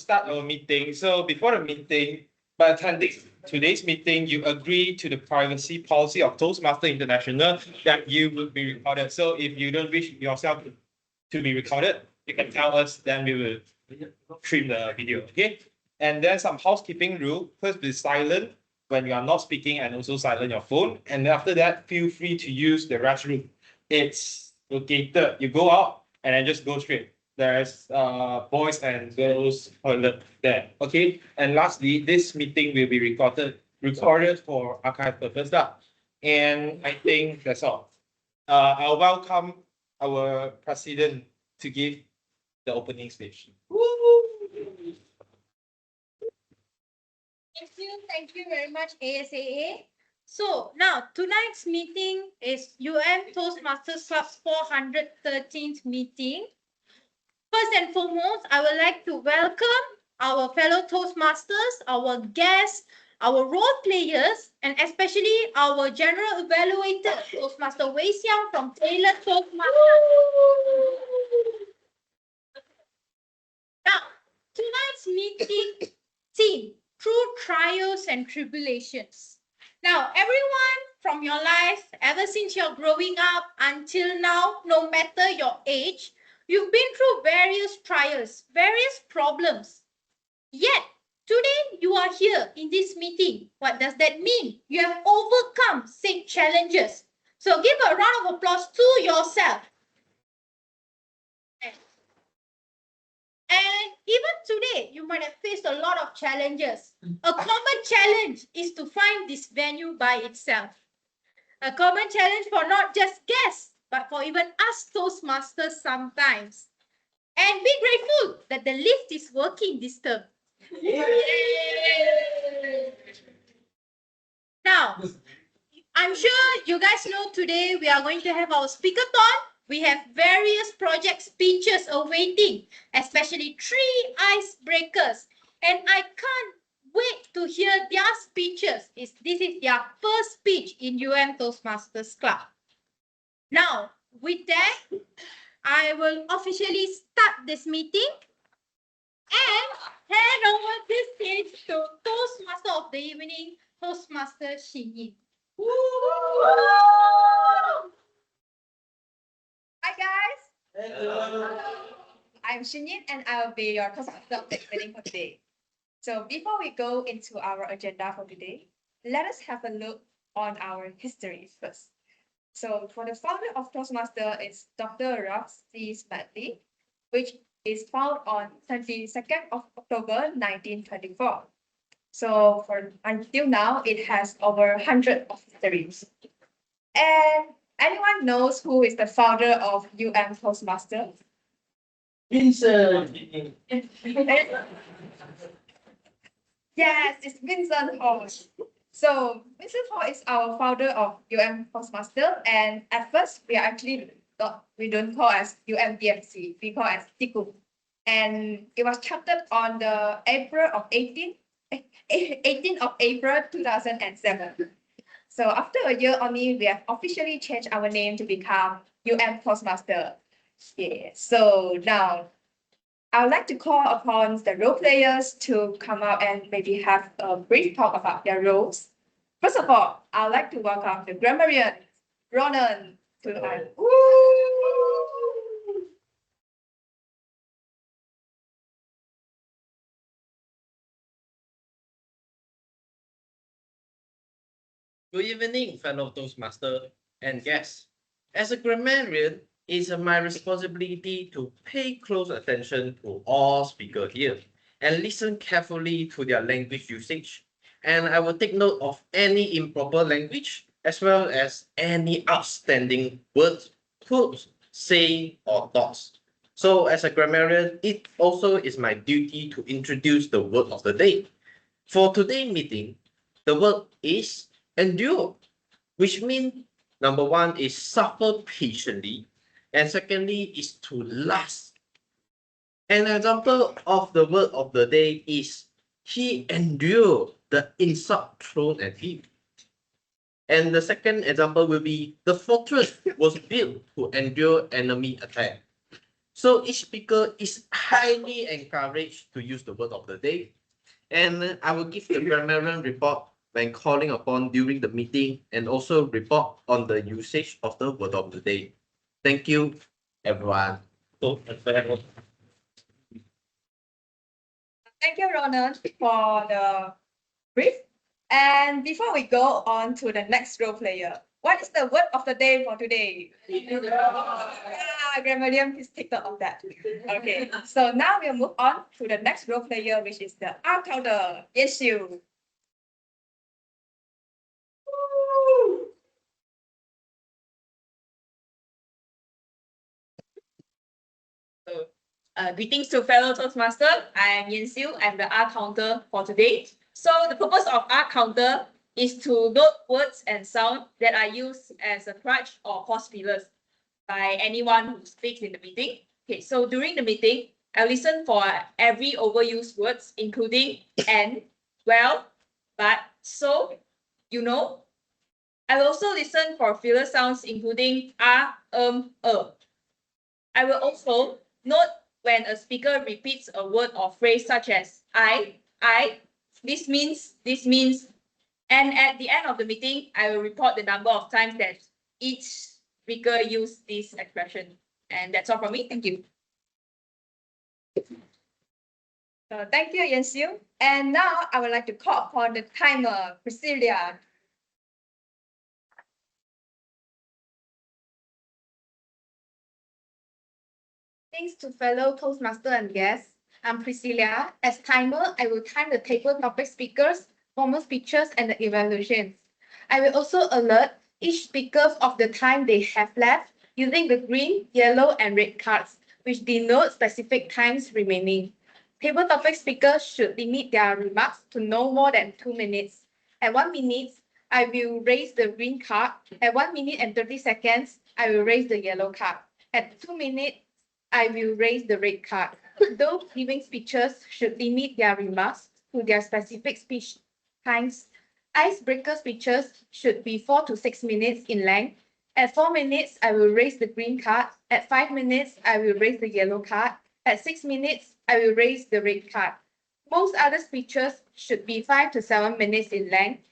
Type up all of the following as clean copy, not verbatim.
start our meeting. So before the meeting, by attending today's meeting, you agree to the privacy policy of Toastmaster International that you will be recorded. So if you don't wish yourself to be recorded, you can tell us, then we will trim the video, okay? And then some housekeeping rule. First, be silent when you are not speaking and also silent your phone. And after that, feel free to use the restroom. It's located. You go out and then just go straight. There's boys and girls toilet there. Okay. And lastly, this meeting will be recorded for archive purpose. And I think that's all. I'll welcome our president to give the opening speech. Thank you very much, ASAA. So now tonight's meeting is Toastmasters Club's 413th meeting. First and foremost, I would like to welcome our fellow Toastmasters, our guests, our role players, and especially our general evaluator, Toastmaster Xiang from Taylor Toastmasters. Now, tonight's meeting theme, through trials and tribulations. Now, everyone from your life, ever since you're growing up until now, no matter your age, you've been through various trials, various problems. Yet, today you are here in this meeting. What does that mean? You have overcome said challenges. So give a round of applause to yourself. And even today, you might have faced a lot of challenges. A common challenge is to find this venue by itself. A common challenge for not just guests, but for even us Toastmasters sometimes. And be grateful that the lift is working this term. Now, I'm sure you guys know today we are going to have our speaker-thon. We have various project speeches awaiting, especially 3 icebreakers. And I can't wait to hear their speeches. This is their first speech in Toastmasters Club. Now, with that, I will officially start this meeting and hand over this stage to Toastmaster of the evening, Toastmaster Shin Yin. Hi guys. Hello. I'm Shin Yin and I will be your Toastmaster of the evening for today. So before we go into our agenda for today, let us have a look on our history first. So for the founder of Toastmaster is Dr. Ralph C. Smedley, which is found on 22nd of October 1924. So for until now, it has over 100 of histories. And anyone knows who is the founder of Toastmaster? Vincent. Yes, it's Vincent Hall. So Vincent Hall is our founder of Toastmaster, and at first we don't call as UMTMC, we call as Tiku. And it was chartered on the 18th of April 2007. So after a year only, we have officially changed our name to become Toastmaster. Yeah. So now I would like to call upon the role players to come out and maybe have a brief talk about their roles. First of all, I would like to welcome the Grammarian, Ronan, to us. Good evening, fellow Toastmaster and guests. As a grammarian, it's my responsibility to pay close attention to all speakers here and listen carefully to their language usage. And I will take note of any improper language as well as any outstanding words, quotes, saying, or thoughts. So as a grammarian, it also is my duty to introduce the word of the day. For today's meeting, the word is endure, which means number one is suffer patiently, and secondly is to last. An example of the word of the day is he endured the insult thrown at him. And the second example will be the fortress was built to endure enemy attack. So each speaker is highly encouraged to use the word of the day. And I will give the grammarian report when calling upon during the meeting and also report on the usage of the word of the day. Thank you, everyone. Thank you, Ronald, for the brief. And before we go on to the next role player, what is the word of the day for today? Yeah, Grammarian, please take note of that. Okay, so now we'll move on to the next role player, which is the R counter. Yes, you. So, greetings to fellow Toastmaster. I am Siew. I'm the R counter for today. So the purpose of R counter is to note words and sound that are used as a crutch or pause fillers by anyone who speaks in the meeting. Okay, so during the meeting, I'll listen for every overused words, including and, well, but, so, you know. I'll also listen for filler sounds, including I will also note when a speaker repeats a word or phrase such as this means, and at the end of the meeting, I will report the number of times that each speaker used this expression. And that's all from me. Thank you. So thank you, Siew. And now I would like to call upon the timer, Priscilia. Thanks to fellow Toastmaster and guests. I'm Priscilia. As timer, I will time the table topic speakers, formal speeches, and the evaluations. I will also alert each speaker of the time they have left using the green, yellow, and red cards, which denote specific times remaining. Table topic speakers should limit their remarks to no more than 2 minutes. At 1 minute, I will raise the green card. At 1 minute and 30 seconds, I will raise the yellow card. At 2 minutes, I will raise the red card. Those giving speeches should limit their remarks to their specific speech times. Icebreaker speeches should be 4 to 6 minutes in length. At 4 minutes, I will raise the green card. At 5 minutes, I will raise the yellow card. At 6 minutes, I will raise the red card. Most other speeches should be 5 to 7 minutes in length.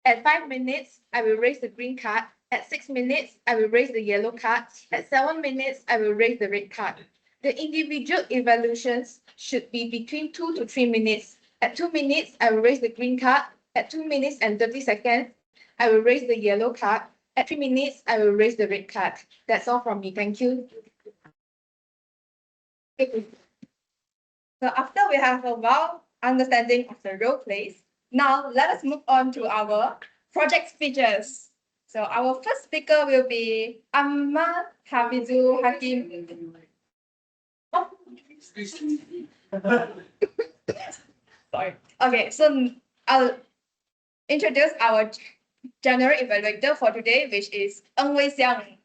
At 5 minutes, I will raise the green card. At 6 minutes, I will raise the yellow card. At 7 minutes, I will raise the red card. The individual evaluations should be between 2 to 3 minutes. At 2 minutes, I will raise the green card. At 2 minutes and 30 seconds, I will raise the yellow card. At 3 minutes, I will raise the red card. That's all from me. Thank you. So after we have a well understanding of the role plays, now let us move on to our project speeches. So our first speaker will be Umar Hakim. Sorry. Okay, so I'll introduce our general evaluator for today, which is Xiang.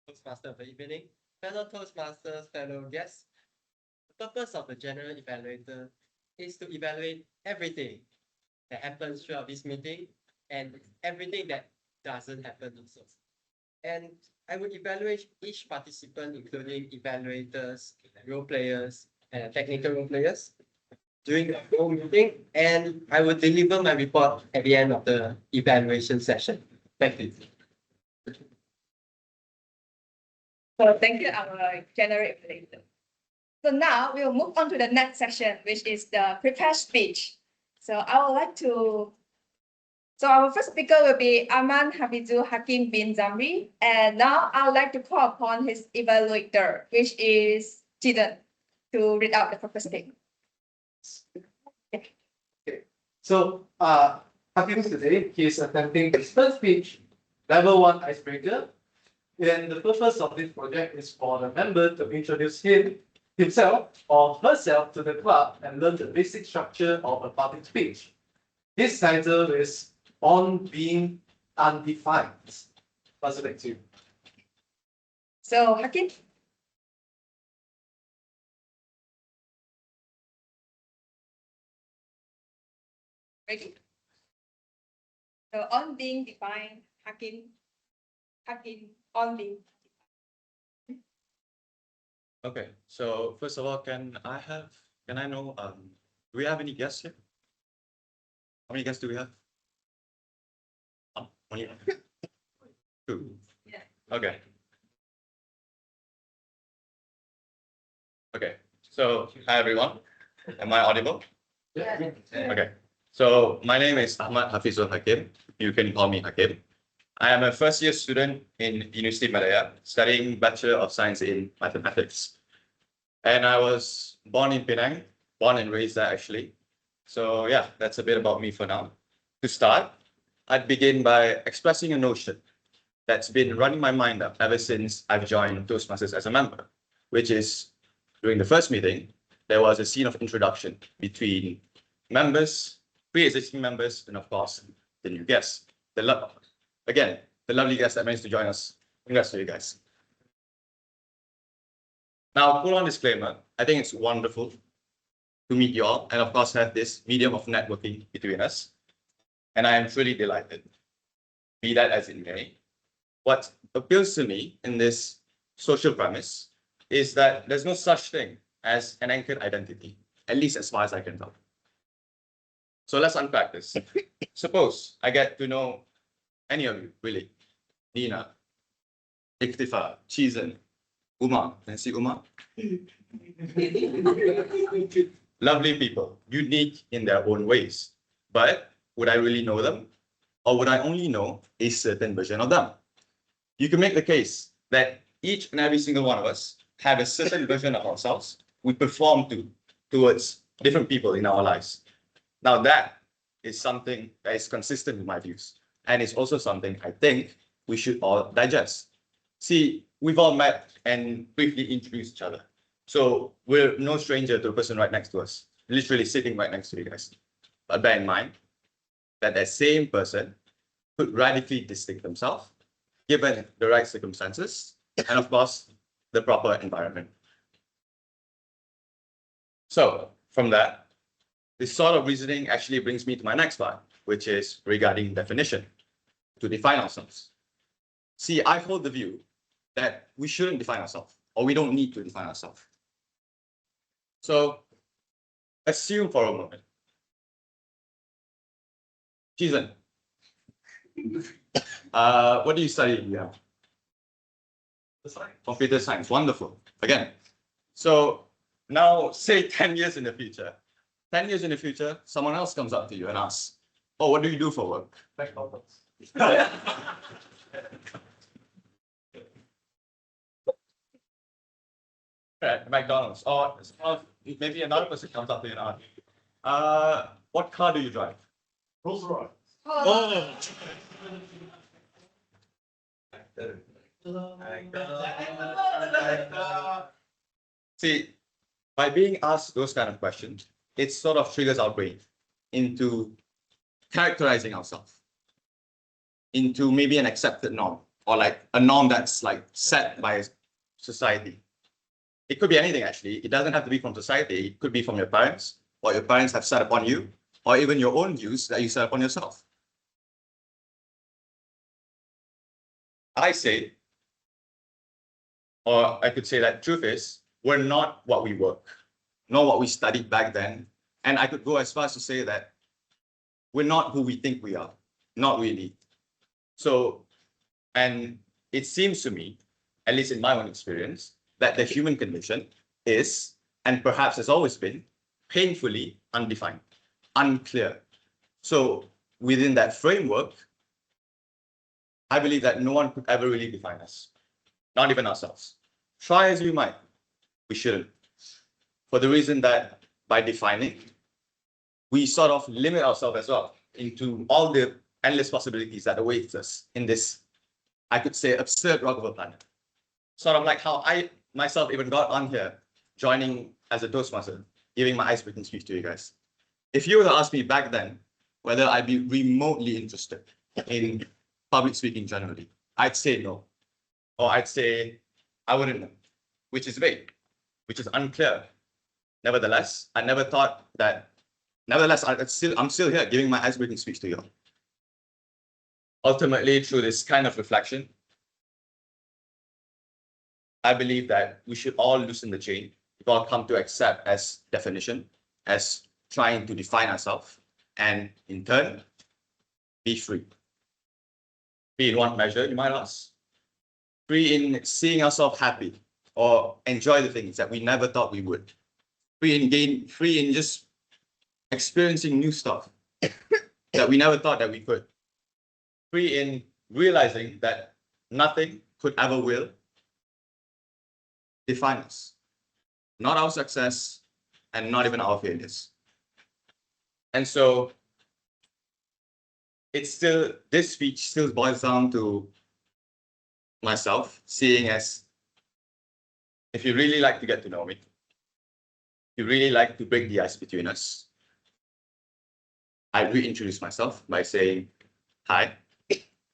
Toastmaster of the evening, fellow Toastmasters, fellow guests. The purpose of the general evaluator is to evaluate everything that happens throughout this meeting and everything that doesn't happen also. And I would evaluate each participant, including evaluators, role players, and technical role players during the whole meeting, and I will deliver my report at the end of the evaluation session. Thank you. So thank you, our general evaluator. So now we will move on to the next section, which is the prepared speech. So I would like to. So our first speaker will be Aman Hafizul Hakim bin Zamri, and now I would like to call upon his evaluator, which is Chizhen, to read out the purpose statement. So, Hakim today, he is attempting his first speech, level 1 icebreaker. And the purpose of this project is for the member to introduce himself or herself to the club and learn the basic structure of a public speech. His title is On Being Undefined. Pass it back to you. So Hakim. Ready? So on being defined, Hakim, on being. Okay, so first of all, can I know, do we have any guests here? How many guests do we have? Only two. Yeah. Okay. Okay, so hi everyone. Am I audible? Yeah. Okay, so my name is Ahmad Hafizul Hakim. You can call me Hakim. I am a first year student in University of Malaya, studying Bachelor of Science in Mathematics. And I was born in Penang, born and raised there actually. So yeah, that's a bit about me for now. To start, I'd begin by expressing a notion that's been running my mind up ever since I've joined Toastmasters as a member, which is during the first meeting, there was a scene of introduction between members, pre-existing members, and of course, the new guests. The lovely guests that managed to join us. Congrats to you guys. Now, full on disclaimer, I think it's wonderful to meet you all and of course have this medium of networking between us. And I am truly delighted. Be that as it may. What appeals to me in this social premise is that there's no such thing as an anchored identity, at least as far as I can tell. So let's unpack this. Suppose I get to know any of you, really. Nina, Iktifa, Chizhen, Umar. Can I see Umar? Lovely people, unique in their own ways. But would I really know them? Or would I only know a certain version of them? You can make the case that each and every single one of us have a certain version of ourselves we perform towards different people in our lives. Now that is something that is consistent with my views. And it's also something I think we should all digest. See, we've all met and briefly introduced each other. So we're no stranger to the person right next to us, literally sitting right next to you guys. But bear in mind that that same person could radically distinct themselves given the right circumstances and of course, the proper environment. So from that, this sort of reasoning actually brings me to my next part, which is regarding definition, to define ourselves. See, I hold the view that we shouldn't define ourselves, or we don't need to define ourselves. So assume for a moment. Chizhen, what do you study? Yeah. Computer science, wonderful. Again, so now say 10 years in the future. 10 years in the future, someone else comes up to you and asks, oh, what do you do for work? McDonald's. Right, McDonald's. Or maybe another person comes up to you and asks, what car do you drive? Rolls Royce. Oh. See, by being asked those kind of questions, it sort of triggers our brain into characterizing ourselves into maybe an accepted norm or like a norm that's like set by society. It could be anything actually. It doesn't have to be from society. It could be from your parents, or your parents have set upon you, or even your own views that you set upon yourself. I say, or I could say that truth is, we're not what we were, nor what we studied back then. And I could go as far as to say that we're not who we think we are, not really. So, and it seems to me, at least in my own experience, that the human condition is, and perhaps has always been, painfully undefined, unclear. So within that framework, I believe that no one could ever really define us, not even ourselves. Try as we might, we shouldn't. For the reason that by defining, we sort of limit ourselves as well into all the endless possibilities that awaits us in this, I could say, absurd rock of a planet. Sort of like how I myself even got on here, joining as a Toastmaster, giving my icebreaking speech to you guys. If you were to ask me back then whether I'd be remotely interested in public speaking generally, I'd say no. Or I'd say I wouldn't know, which is vague, which is unclear. Nevertheless, I never thought that, nevertheless, I'm still here giving my icebreaking speech to you all. ultimately, through this kind of reflection, I believe that we should all loosen the chain. We've all come to accept as definition, as trying to define ourselves, and in turn, be free. Free in what measure, you might ask? Free in seeing ourselves happy or enjoy the things that we never thought we would. Free in just experiencing new stuff that we never thought that we could. Free in realizing that nothing could ever will define us. Not our success and not even our failures. And so it's still, this speech still boils down to myself, seeing as if you really like to get to know me, you really like to break the ice between us, I reintroduce myself by saying, hi,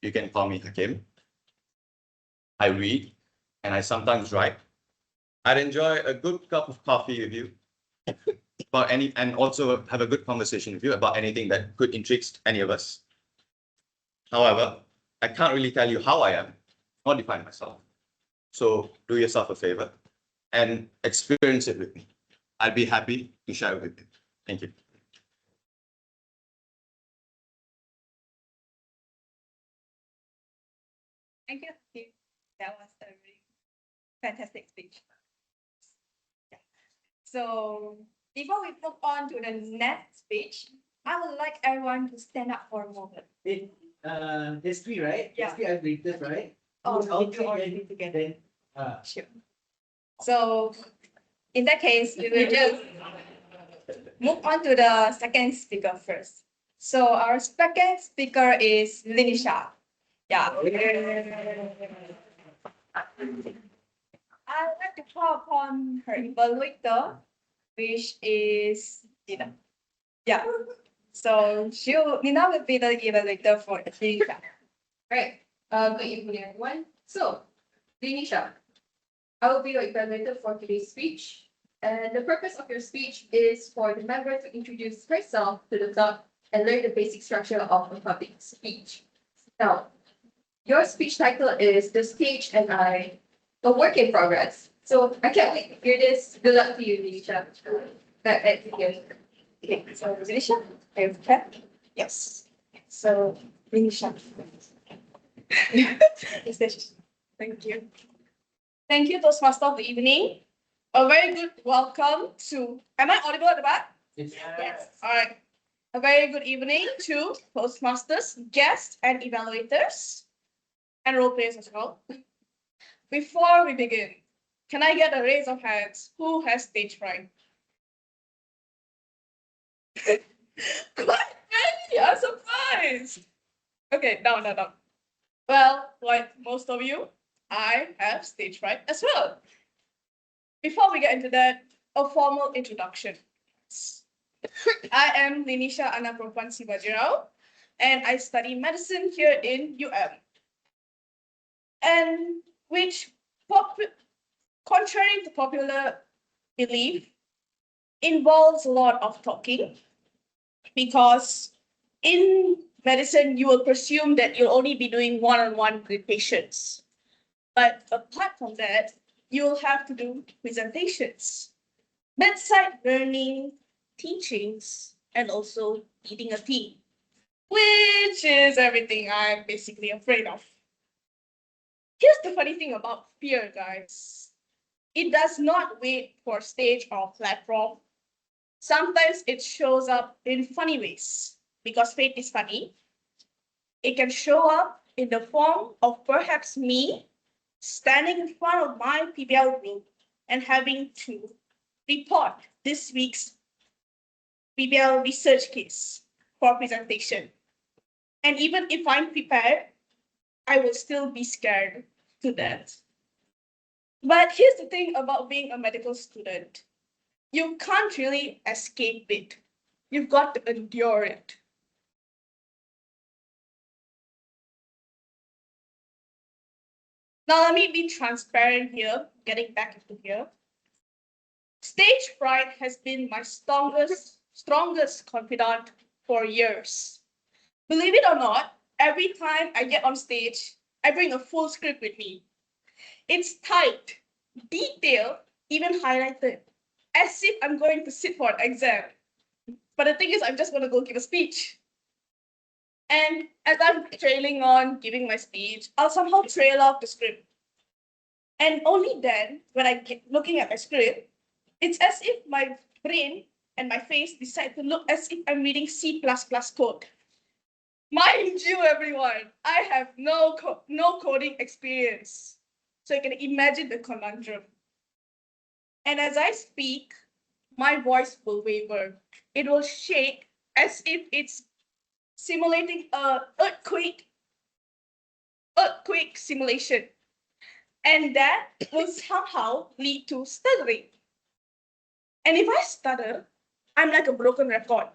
you can call me Hakim. I read and I sometimes write. I'd enjoy a good cup of coffee with you about and also have a good conversation with you about anything that could intrigue any of us. However, I can't really tell you how I am, or define myself. So do yourself a favor and experience it with me. I'd be happy to share it with you. Thank you. Thank you, Hakim. That was a really fantastic speech. Yeah. So before we move on to the next speech, I would like everyone to stand up for a moment. History, right? Yeah. History and latest, right? Oh, All we do three all then- three together. then, Sure. So in that case, we will just move on to the second speaker first. So our second speaker is Linisha. Yeah. I'd like to call upon her evaluator, which is Nina. Yeah. So Nina will be the evaluator for Linisha. Right. Good evening, everyone. So, Linisha, I will be your evaluator for today's speech. And the purpose of your speech is for the member to introduce herself to the club and learn the basic structure of a public speech. Now, your speech title is The Stage and I, a work in progress. So I can't wait to hear this. Good luck to you, Linisha. Okay, so Linisha, are you prepared? Yes. So Linisha. Thank you. Thank you, Toastmaster of the evening. A very good welcome to. Am I audible at the back? Yes. All right. A very good evening to Toastmasters, guests, and evaluators, and role players as well. Before we begin, can I get a raise of hands? Who has stage fright? Quite many. I'm surprised. Okay, no. Well, like most of you, I have stage fright as well. Before we get into that, a formal introduction. I am Linisha Anapropan Sivajirao, and I study medicine here in and which, contrary to popular belief, involves a lot of talking, because in medicine, you will presume that you'll only be doing one-on-one with patients. But apart from that, you'll have to do presentations, bedside learning, teachings, and also leading a team, which is everything I'm basically afraid of. Here's the funny thing about fear, guys. It does not wait for stage or platform. Sometimes it shows up in funny ways, because fate is funny. It can show up in the form of perhaps me standing in front of my PBL group and having to report this week's PBL research case for presentation. And even if I'm prepared, I will still be scared to death. But here's the thing about being a medical student. You can't really escape it. You've got to endure it. Now let me be transparent here, getting back into here. Stage fright has been my strongest confidant for years. Believe it or not, every time I get on stage, I bring a full script with me. It's typed, detailed, even highlighted, as if I'm going to sit for an exam. But the thing is, I'm just going to go give a speech. And as I'm trailing on giving my speech, I'll somehow trail off the script. And only then, when I get looking at my script, it's as if my brain and my face decide to look as if I'm reading C++ code. Mind you, everyone, I have no coding experience. So you can imagine the conundrum. And as I speak, my voice will waver. It will shake as if it's simulating a earthquake simulation. And that will somehow lead to stuttering. And if I stutter, I'm like a broken record.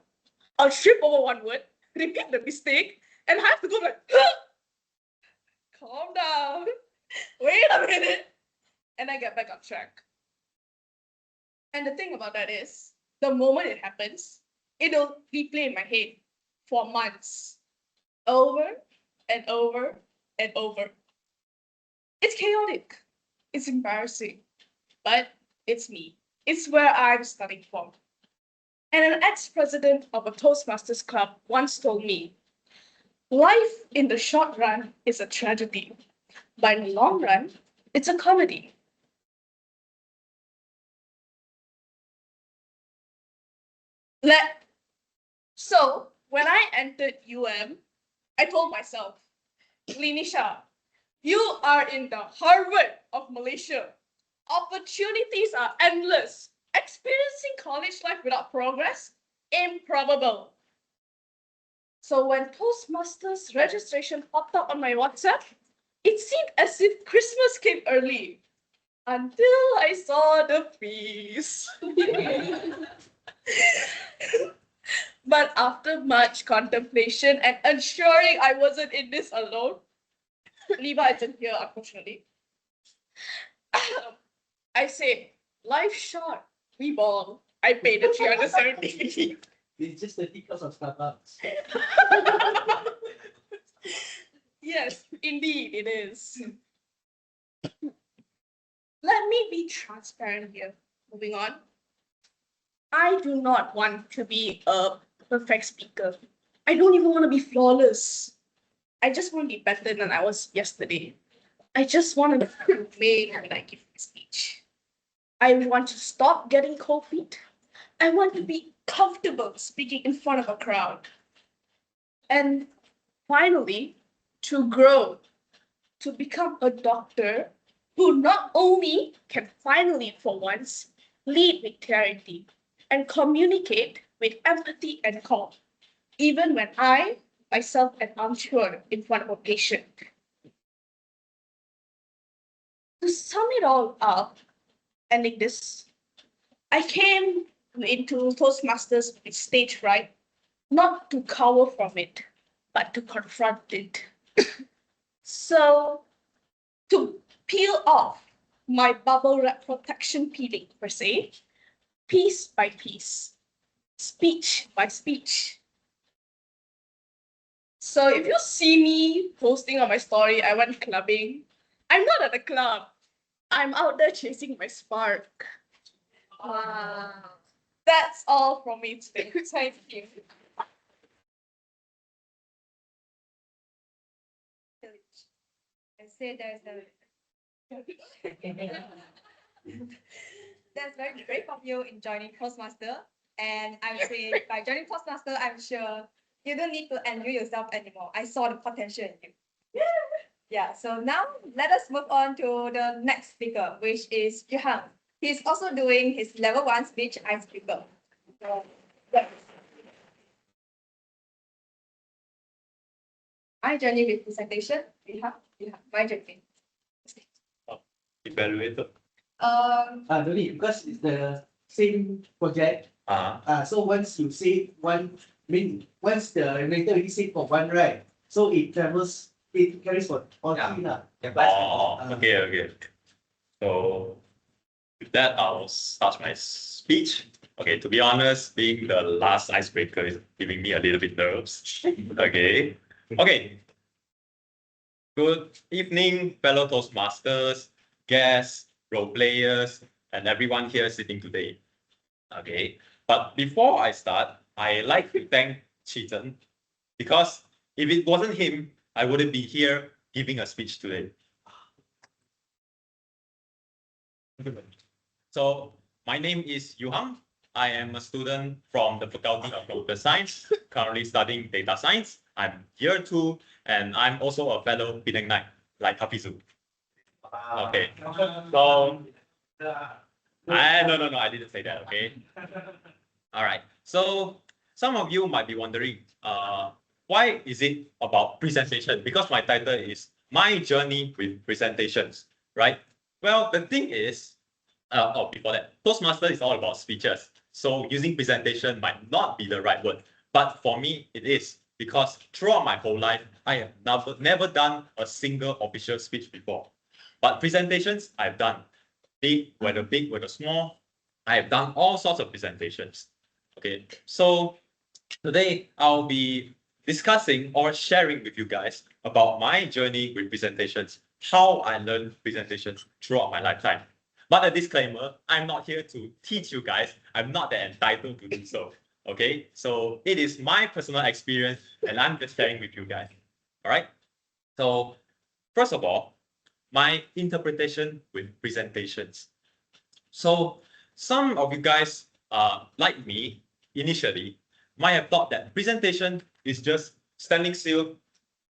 I'll trip over one word, repeat the mistake, and I have to go like, calm down, wait a minute, and I get back on track. And the thing about that is, the moment it happens, it'll replay in my head for months, over and over and over. It's chaotic, it's embarrassing, but it's me. It's where I'm starting from. And an ex-president of a Toastmasters club once told me, life in the short run is a tragedy, but in the long run, it's a comedy. So when I entered I told myself, Linisha, you are in the Harvard of Malaysia. Opportunities are endless. Experiencing college life without progress? Improbable. So when Toastmasters registration popped up on my WhatsApp, it seemed as if Christmas came early. Until I saw the fees. But after much contemplation and ensuring I wasn't in this alone, Levi isn't here, unfortunately. I said, life short, we ball. I paid the 370. It's just the because of Starbucks. Yes, indeed it is. Let me be transparent here. Moving on. I do not want to be a perfect speaker. I don't even want to be flawless. I just want to be better than I was yesterday. I just want to feel made when I give my speech. I want to stop getting cold feet. I want to be comfortable speaking in front of a crowd. And finally, to grow, to become a doctor who not only can finally, for once, lead with clarity and communicate with empathy and calm, even when I myself am unsure in front of a patient. To sum it all up, ending this, I came into Toastmasters with stage fright, not to cower from it, but to confront it. So, to peel off my bubble wrap protection peeling, per se, piece by piece, speech by speech. So if you see me posting on my story, I went clubbing, I'm not at a club. I'm out there chasing my spark. Wow. That's all from me today. Thank you. I say that's very brave of you in joining Toastmaster. And I would say by joining Toastmaster, I'm sure you don't need to enjoy yourself anymore. I saw the potential in you. Yeah, so now let us move on to the next speaker, which is Xiang. He's also doing his level 1 speech icebreaker. So, yeah. I journey with presentation. My journey. Evaluator. No need, because it's the same project. So once you say one, once the narrator already said for one, right? So it carries for all three lah. Okay. So with that, I'll start my speech. Okay, to be honest, being the last icebreaker is giving me a little bit nerves. Okay. Good evening, fellow Toastmasters, guests, role players, and everyone here sitting today. Okay, but before I start, I like to thank Chizhen because if it wasn't him, I wouldn't be here giving a speech today. So my name is Yuhang. I am a student from the Faculty of Computer Science, currently studying data science. I'm year 2, and I'm also a fellow Penang Knight, like Hafizu. Okay, so no, I didn't say that. Okay. All right. So some of you might be wondering, why is it about presentation? Because my title is My Journey with Presentations, right? Well, the thing is, before that, Toastmaster is all about speeches. So using presentation might not be the right word, but for me, it is because throughout my whole life, I have never done a single official speech before. But presentations, I've done big, whether small. I have done all sorts of presentations. Okay, so today I'll be discussing or sharing with you guys about my journey with presentations, how I learned presentations throughout my lifetime. But a disclaimer, I'm not here to teach you guys. I'm not that entitled to do so. Okay, so it is my personal experience and I'm just sharing with you guys. All right, so first of all, my interpretation with presentations. So some of you guys, like me, initially, might have thought that presentation is just standing still,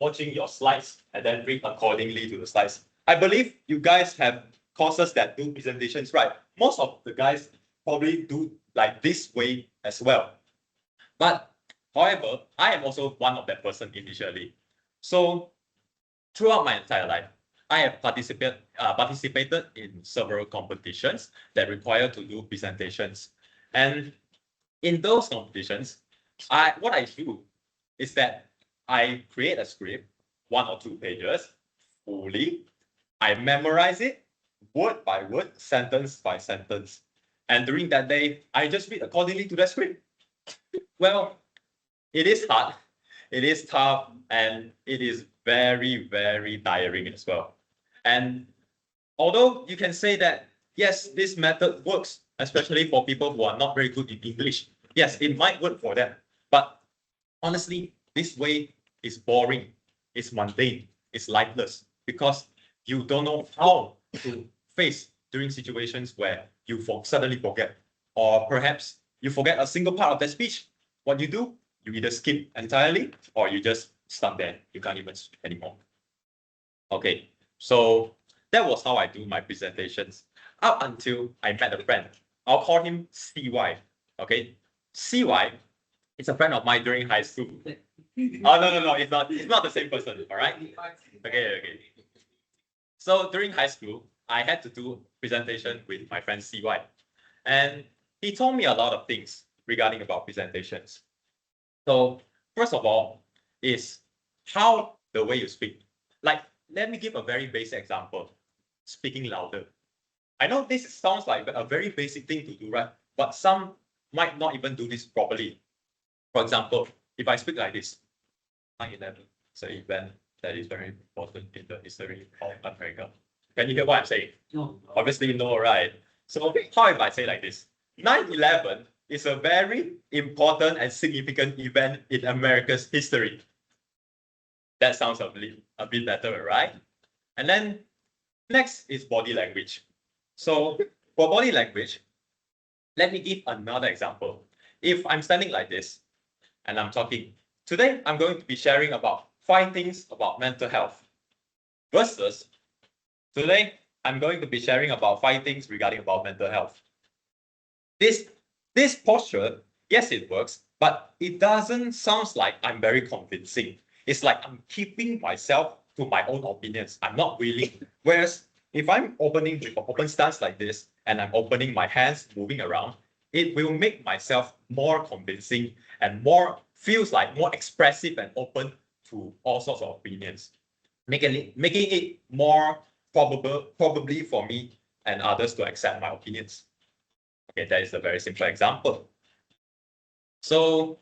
watching your slides, and then read accordingly to the slides. I believe you guys have courses that do presentations, right? Most of the guys probably do like this way as well. But however, I am also one of that person initially. So throughout my entire life, I have participated in several competitions that require to do presentations. And in those competitions, what I do is that I create a script, 1 or 2 pages, fully. I memorize it, word by word, sentence by sentence. And during that day, I just read accordingly to that script. Well, it is hard, it is tough, and it is very, very tiring as well. And although you can say that, yes, this method works, especially for people who are not very good in English. Yes, it might work for them. But honestly, this way is boring, it's mundane, it's lifeless, because you don't know how to face during situations where you suddenly forget, or perhaps you forget a single part of that speech. What you do, you either skip entirely, or you just stop there. You can't even speak anymore. Okay, so that was how I do my presentations up until I met a friend. I'll call him CY. Okay, CY is a friend of mine during high school. Oh no, it's not the same person. All right. Okay. So during high school, I had to do presentation with my friend CY, and he told me a lot of things regarding about presentations. So first of all, is how the way you speak. Like, let me give a very basic example. Speaking louder. I know this sounds like a very basic thing to do, right? But some might not even do this properly. For example, if I speak like this, 9/11 is an event that is very important in the history of America. Can you hear what I'm saying? No. Obviously, no, right? So how if I say like this? 9/11 is a very important and significant event in America's history. That sounds a bit better, right? And then next is body language. So for body language, let me give another example. If I'm standing like this and I'm talking, today I'm going to be sharing about 5 things about mental health versus today I'm going to be sharing about 5 things regarding about mental health. This posture, yes, it works, but it doesn't sound like I'm very convincing. It's like I'm keeping myself to my own opinions. I'm not willing. Whereas if I'm opening with an open stance like this, and I'm opening my hands, moving around, it will make myself more convincing and feels like more expressive and open to all sorts of opinions, making it more probably for me and others to accept my opinions. Okay, that is a very simple example. So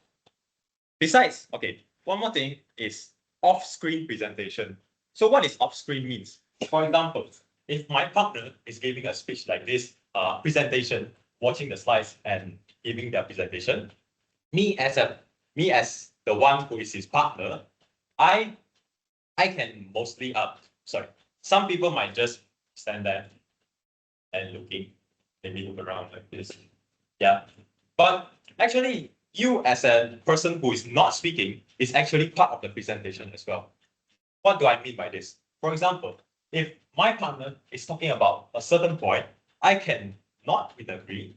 besides, okay, one more thing is off-screen presentation. So what is off screen means? For example, if my partner is giving a speech like this, presentation, watching the slides and giving their presentation, me as the one who is his partner, I can mostly some people might just stand there and maybe look around like this. Yeah. But actually, you as a person who is not speaking is actually part of the presentation as well. What do I mean by this? For example, if my partner is talking about a certain point, I can not agree,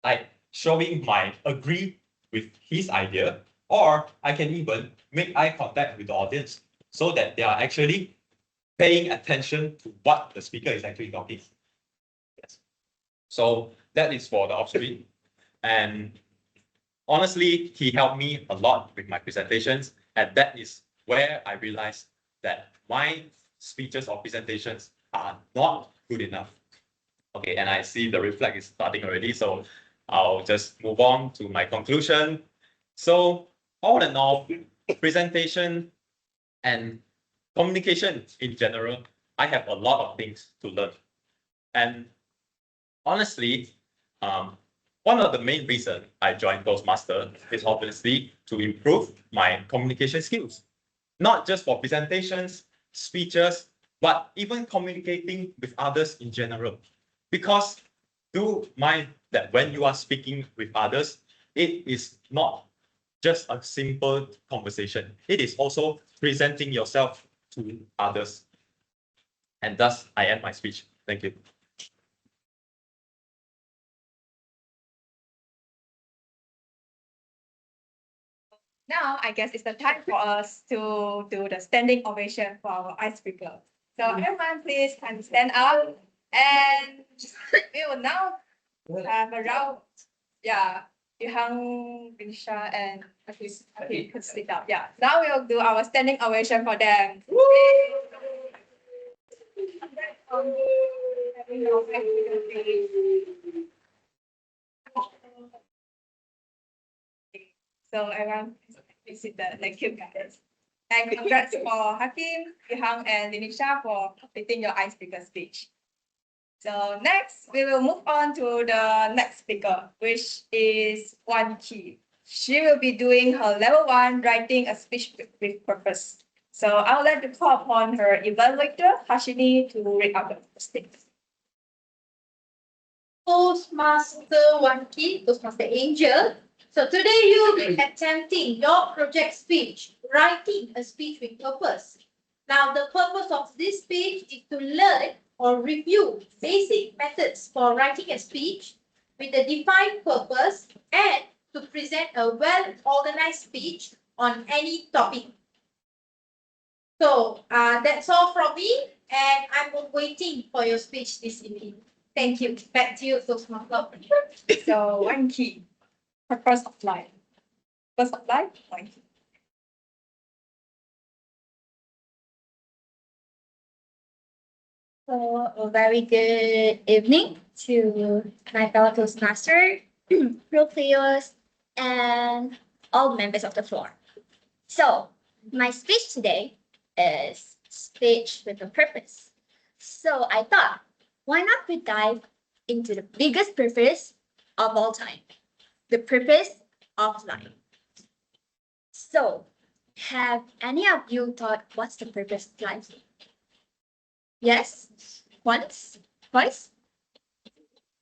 like showing my agree with his idea, or I can even make eye contact with the audience so that they are actually paying attention to what the speaker is actually talking. Yes. So that is for the off screen. And honestly, he helped me a lot with my presentations. And that is where I realized that my speeches or presentations are not good enough. Okay, and I see the red flag is starting already, so I'll just move on to my conclusion. So all in all, presentation and communication in general, I have a lot of things to learn. And honestly, one of the main reasons I joined Toastmaster is obviously to improve my communication skills, not just for presentations, speeches, but even communicating with others in general. Because do mind that when you are speaking with others, it is not just a simple conversation. It is also presenting yourself to others. And thus, I end my speech. Thank you. Now, I guess it's the time for us to do the standing ovation for our icebreaker. So everyone, please can stand up, and we will now have a round. Yeah, Xiang, Linisha, and Hakim could sit up. Yeah, now we'll do our standing ovation for them. So everyone, please sit there. Thank you, guys. And congrats for Hakim, Xiang, and Linisha for completing your icebreaker speech. So next, we will move on to the next speaker, which is Wan Qi. She will be doing her level 1 writing a speech with purpose. So I would like to call upon her evaluator, Harshini, to read out the statement. Toastmaster Wanki, Toastmaster Angel. So today you will be attempting your project speech, writing a speech with purpose. Now the purpose of this speech is to learn or review basic methods for writing a speech with a defined purpose and to present a well-organized speech on any topic. So that's all from me, and I'm waiting for your speech this evening. Thank you. Back to you, Toastmaster. So Wan Qi, purpose of life. Purpose of life, Wan Qi. So a very good evening to my fellow Toastmaster, pro players, and all members of the floor. So my speech today is speech with a purpose. So I thought, why not we dive into the biggest purpose of all time, the purpose of life. So have any of you thought what's the purpose of life? Yes? Once? Twice?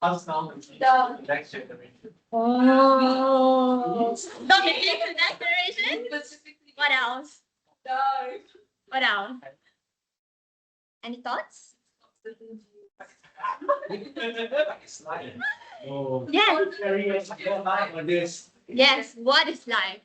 The next generation. Oh. Not the next generation? What else? What else? Any thoughts? Yes. Yes, what is life?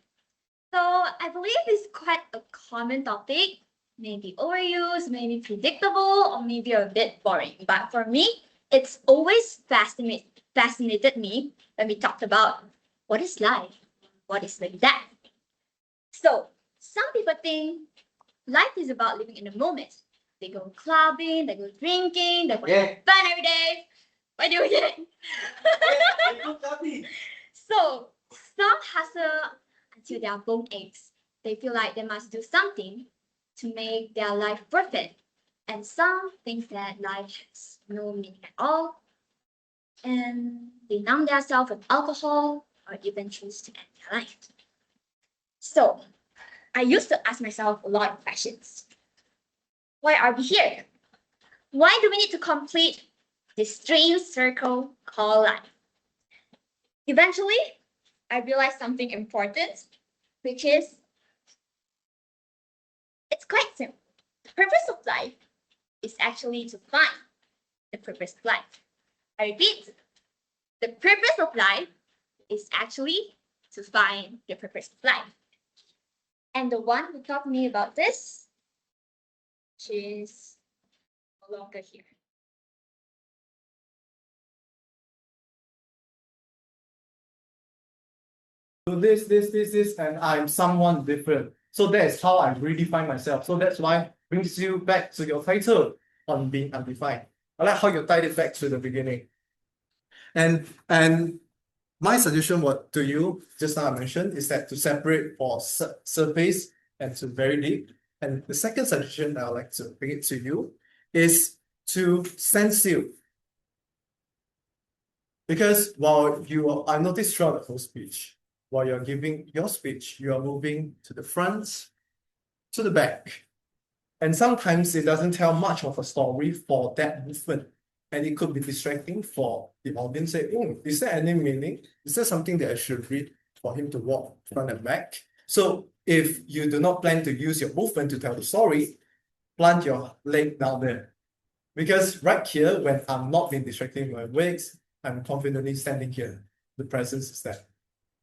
So I believe it's quite a common topic, maybe overused, maybe predictable, or maybe a bit boring. But for me, it's always fascinated me when we talked about what is life, what is like that. So some people think life is about living in the moment. They go clubbing, they go drinking, they go fun every day. What do you think? So some hustle until their bone aches. They feel like they must do something to make their life worth it. And some think that life has no meaning at all, and they numb themselves with alcohol or even choose to end their life. So, I used to ask myself a lot of questions. Why are we here? Why do we need to complete this strange circle called life? Eventually, I realized something important, which is it's quite simple. The purpose of life is actually to find the purpose of life. I repeat, the purpose of life is actually to find the purpose of life. And the one who taught me about this, she is no longer here. Do this, and I'm someone different. So that is how I redefine myself. So that's why brings you back to your title on being undefined. I like how you tied it back to the beginning. And my suggestion to you, just now I mentioned, is that to separate for surface and to very deep. And the second suggestion that I would like to bring it to you is to sense you. Because I noticed throughout the whole speech, while you're giving your speech, you are moving to the front, to the back. And sometimes it doesn't tell much of a story for that movement. And it could be distracting for the audience. Say, is there any meaning? Is there something that I should read for him to walk front and back? So if you do not plan to use your movement to tell the story, plant your leg down there. Because right here, when I'm not being distracted by my legs, I'm confidently standing here. The presence is there.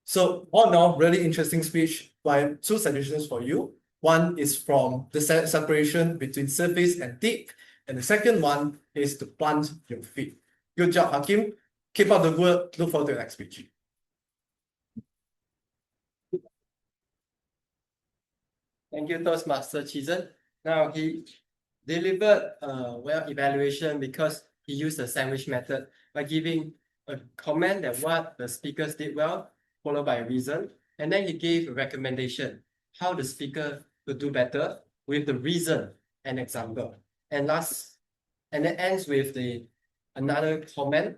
So all in all, really interesting speech. I have two suggestions for you. One is from the separation between surface and deep. And the second one is to plant your feet. Good job, Hakim. Keep up the good. Look forward to the next speech. Thank you, Toastmaster Chizhen. Now he delivered a well evaluation because he used the sandwich method by giving a comment that what the speakers did well, followed by a reason, and then he gave a recommendation how the speaker could do better with the reason and example. And it ends with another comment,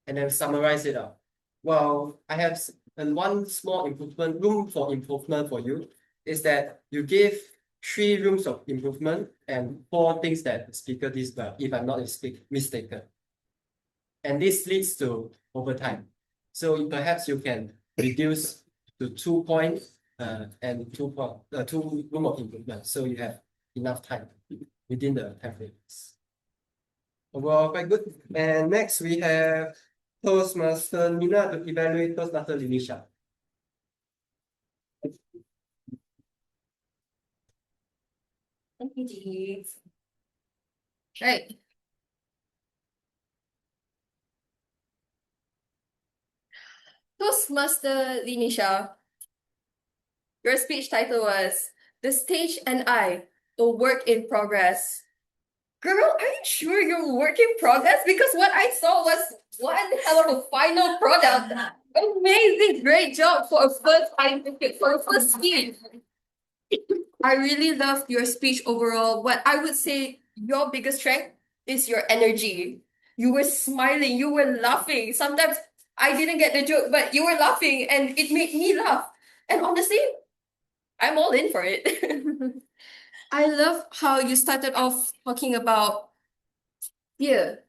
and then summarize it up. Well, I have one small room for improvement for you, is that you gave 3 rooms of improvement and 4 things that the speaker did well, if I'm not mistaken. And this leads to overtime. So perhaps you can reduce to 2 points and 2 room of improvement. So you have enough time within the time limits. Overall, quite good. And next we have Toastmaster Nina to evaluate Toastmaster Linisha. Thank you, Dee. Right. Toastmaster Linisha, your speech title was The Stage and I, a Work in Progress. Girl, are you sure you're a work in progress? Because what I saw was one hell of a final product. Amazing, great job for a first speech. I really loved your speech overall. What I would say your biggest strength is your energy. You were smiling, you were laughing. Sometimes I didn't get the joke, but you were laughing and it made me laugh. And honestly, I'm all in for it. I love how you started off talking about fear.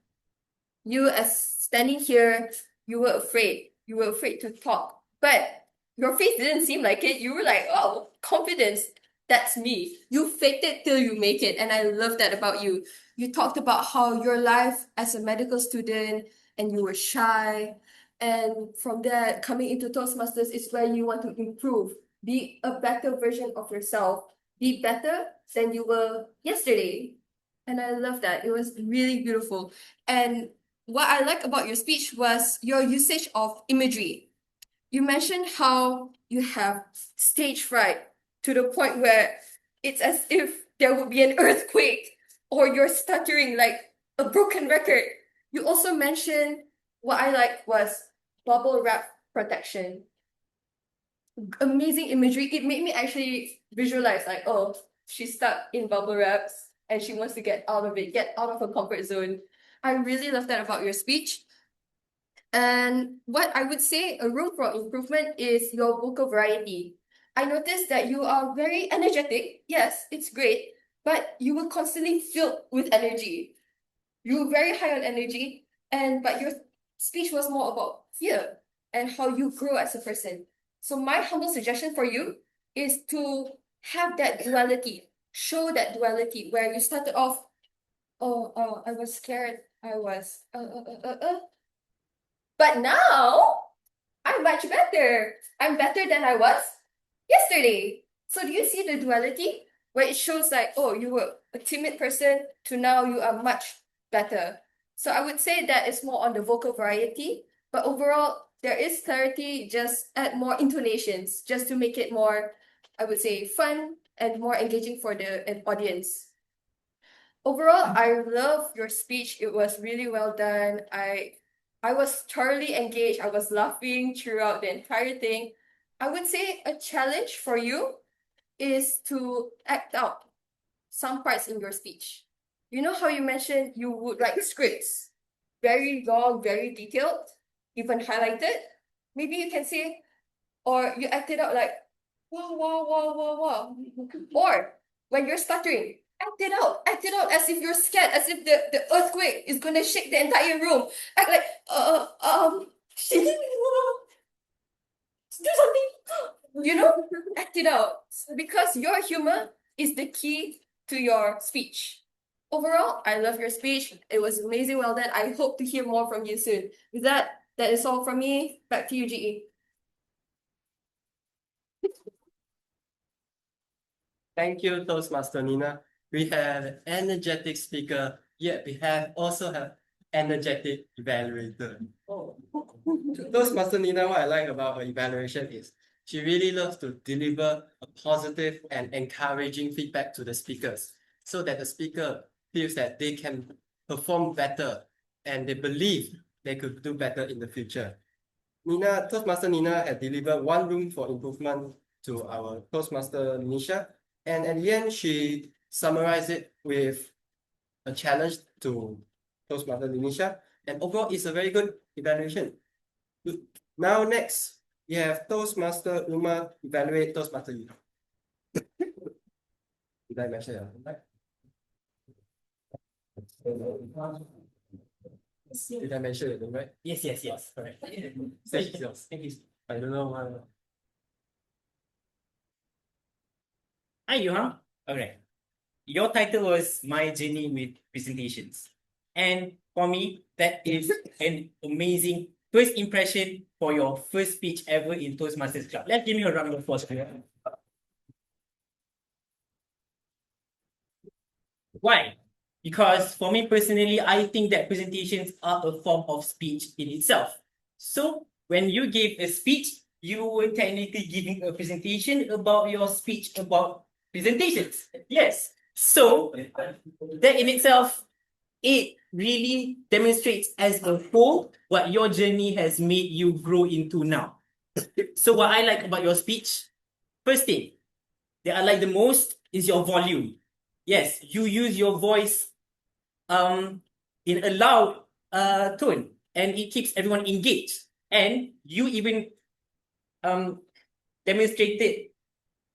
You as standing here, you were afraid. You were afraid to talk. But your face didn't seem like it. You were like, oh, confidence. That's me. You faked it till you make it. And I love that about you. You talked about how your life as a medical student and you were shy. And from there, coming into Toastmasters is where you want to improve. Be a better version of yourself. Be better than you were yesterday. And I love that. It was really beautiful. And what I like about your speech was your usage of imagery. You mentioned how you have stage fright to the point where it's as if there would be an earthquake or you're stuttering like a broken record. You also mentioned what I liked was bubble wrap protection. Amazing imagery. It made me actually visualize like, oh, she's stuck in bubble wraps and she wants to get out of it, get out of her comfort zone. I really love that about your speech. And what I would say a room for improvement is your vocal variety. I noticed that you are very energetic. Yes, it's great, but you were constantly filled with energy. You were very high on energy, but your speech was more about fear and how you grow as a person. So my humble suggestion for you is to have that duality, show that duality where you started off, I was scared, but now I'm much better. I'm better than I was yesterday. So do you see the duality where it shows like, oh, you were a timid person to now you are much better. So I would say that it's more on the vocal variety, but overall there is clarity, just add more intonations just to make it more, I would say, fun and more engaging for the audience. Overall, I love your speech. It was really well done. I was thoroughly engaged. I was laughing throughout the entire thing. I would say a challenge for you is to act out some parts in your speech. You know how you mentioned you would write scripts, very long, very detailed, even highlighted? Maybe you can say, or you act it out like, wow, wow, wow, wow, wow. Or when you're stuttering, act it out as if you're scared, as if the earthquake is gonna shake the entire room. Act like, do something, you know, act it out. Because your humor is the key to your speech. Overall, I love your speech. It was amazing, well done. I hope to hear more from you soon. With that, that is all from me. Back to you, GE. Thank you, Toastmaster Nina. We have an energetic speaker, yet we also have energetic evaluator. Toastmaster Nina, what I like about her evaluation is she really loves to deliver a positive and encouraging feedback to the speakers so that the speaker feels that they can perform better and they believe they could do better in the future. Toastmaster Nina had delivered one room for improvement to our Toastmaster Linisha, and at the end, she summarized it with a challenge to Toastmaster Linisha, and overall, it's a very good evaluation. Now, next, we have Toastmaster Umar evaluate Toastmaster Ying. Did I mention that? Did I mention it, right? Yes, correct. Thank you. I don't know why. Hi, Yuha. Okay. Your title was My Journey with Presentations. And for me, that is an amazing first impression for your first speech ever in Toastmasters Club. Let's give me a round of applause. Why? Because for me personally, I think that presentations are a form of speech in itself. So when you gave a speech, you were technically giving a presentation about your speech about presentations. Yes. So that in itself, it really demonstrates as a whole what your journey has made you grow into now. So what I like about your speech, first thing that I like the most is your volume. Yes, you use your voice in a loud tone, and it keeps everyone engaged. And you even demonstrated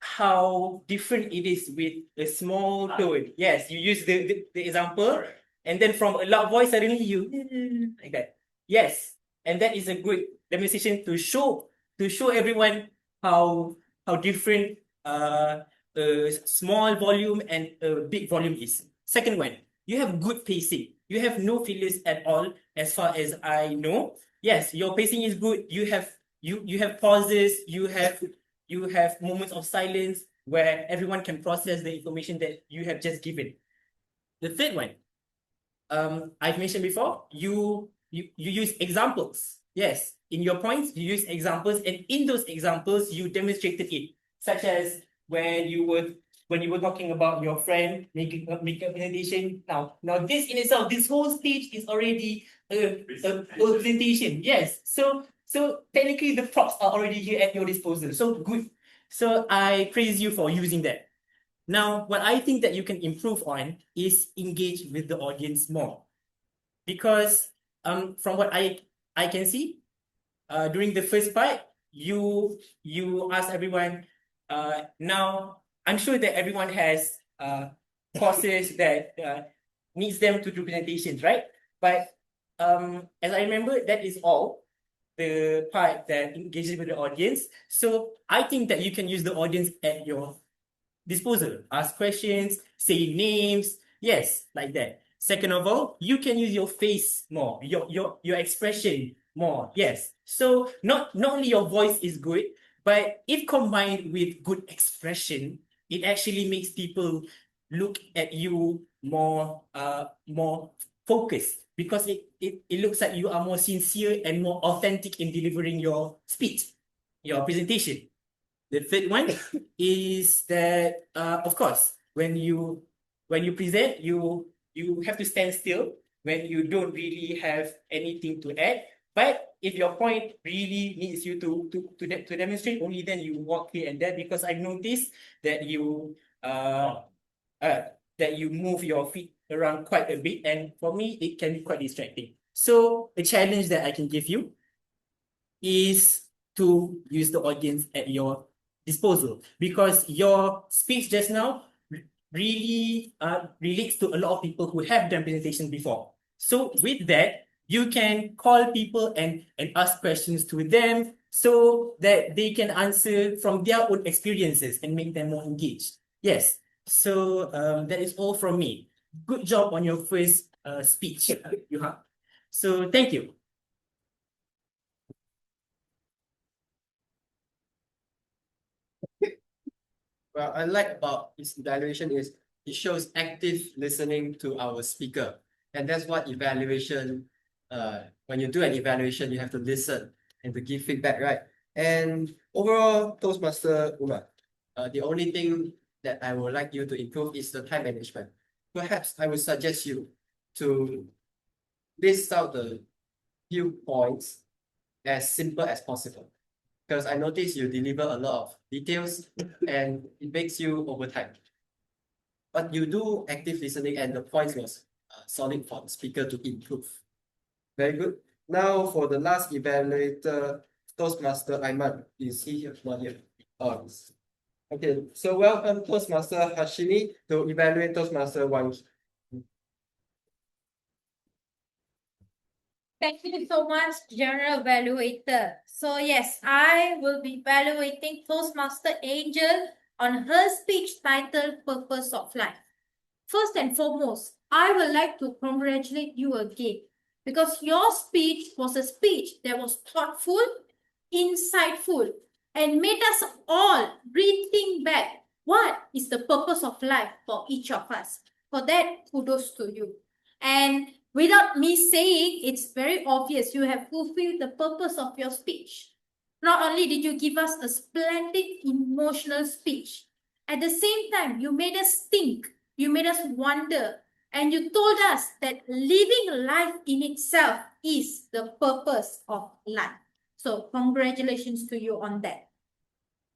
how different it is with a small tone. Yes, you use the example, and then from a loud voice, suddenly you like that. Yes, and that is a good demonstration to show everyone how different a small volume and a big volume is. Second one, you have good pacing. You have no fillers at all, as far as I know. Yes, your pacing is good. You have pauses. You have moments of silence where everyone can process the information that you have just given. The third one, I've mentioned before, you use examples. Yes, in your points, you use examples, and in those examples, you demonstrated it, such as when you were talking about your friend making a presentation. Now this in itself, this whole stage is already a presentation. Yes, so technically the props are already here at your disposal. So good. So I praise you for using that. Now, what I think that you can improve on is engage with the audience more. Because from what I can see, during the first part, you ask everyone, now I'm sure that everyone has courses that needs them to do presentations, right? But as I remember, that is all the part that engages with the audience. So I think that you can use the audience at your disposal. Ask questions, say names, yes, like that. Second of all, you can use your face more, your expression more, yes. So not only your voice is good, but if combined with good expression, it actually makes people look at you more focused, because it looks like you are more sincere and more authentic in delivering your speech, your presentation. The third one is that, of course, when you present, you have to stand still when you don't really have anything to add. But if your point really needs you to demonstrate, only then you walk here and there, because I've noticed that you move your feet around quite a bit, and for me it can be quite distracting. So the challenge that I can give you is to use the audience at your disposal, because your speech just now really relates to a lot of people who have done presentations before. So with that, you can call people and ask questions to them so that they can answer from their own experiences and make them more engaged. Yes, so that is all from me. Good job on your first speech, Yuha. So thank you. What I like about this evaluation is it shows active listening to our speaker. And that's what evaluation, when you do an evaluation, you have to listen and to give feedback, right? And overall, Toastmaster Umar, the only thing that I would like you to improve is the time management. Perhaps I would suggest you to list out the few points as simple as possible, because I noticed you deliver a lot of details and it makes you overtime. But you do active listening and the points was solid for the speaker to improve. Very good. Now for the last evaluator, Toastmaster Aiman. Is he here? Not here. Oh, okay, so welcome Toastmaster Harshini to evaluate Toastmaster Wang. Thank you so much, General Evaluator. So yes, I will be evaluating Toastmaster Angel on her speech titled Purpose of Life. First and foremost, I would like to congratulate you again, because your speech was a speech that was thoughtful, insightful, and made us all rethink back what is the purpose of life for each of us. For that, kudos to you. And without me saying, it's very obvious you have fulfilled the purpose of your speech. Not only did you give us a splendid emotional speech, at the same time, you made us think, you made us wonder, and you told us that living life in itself is the purpose of life. So congratulations to you on that.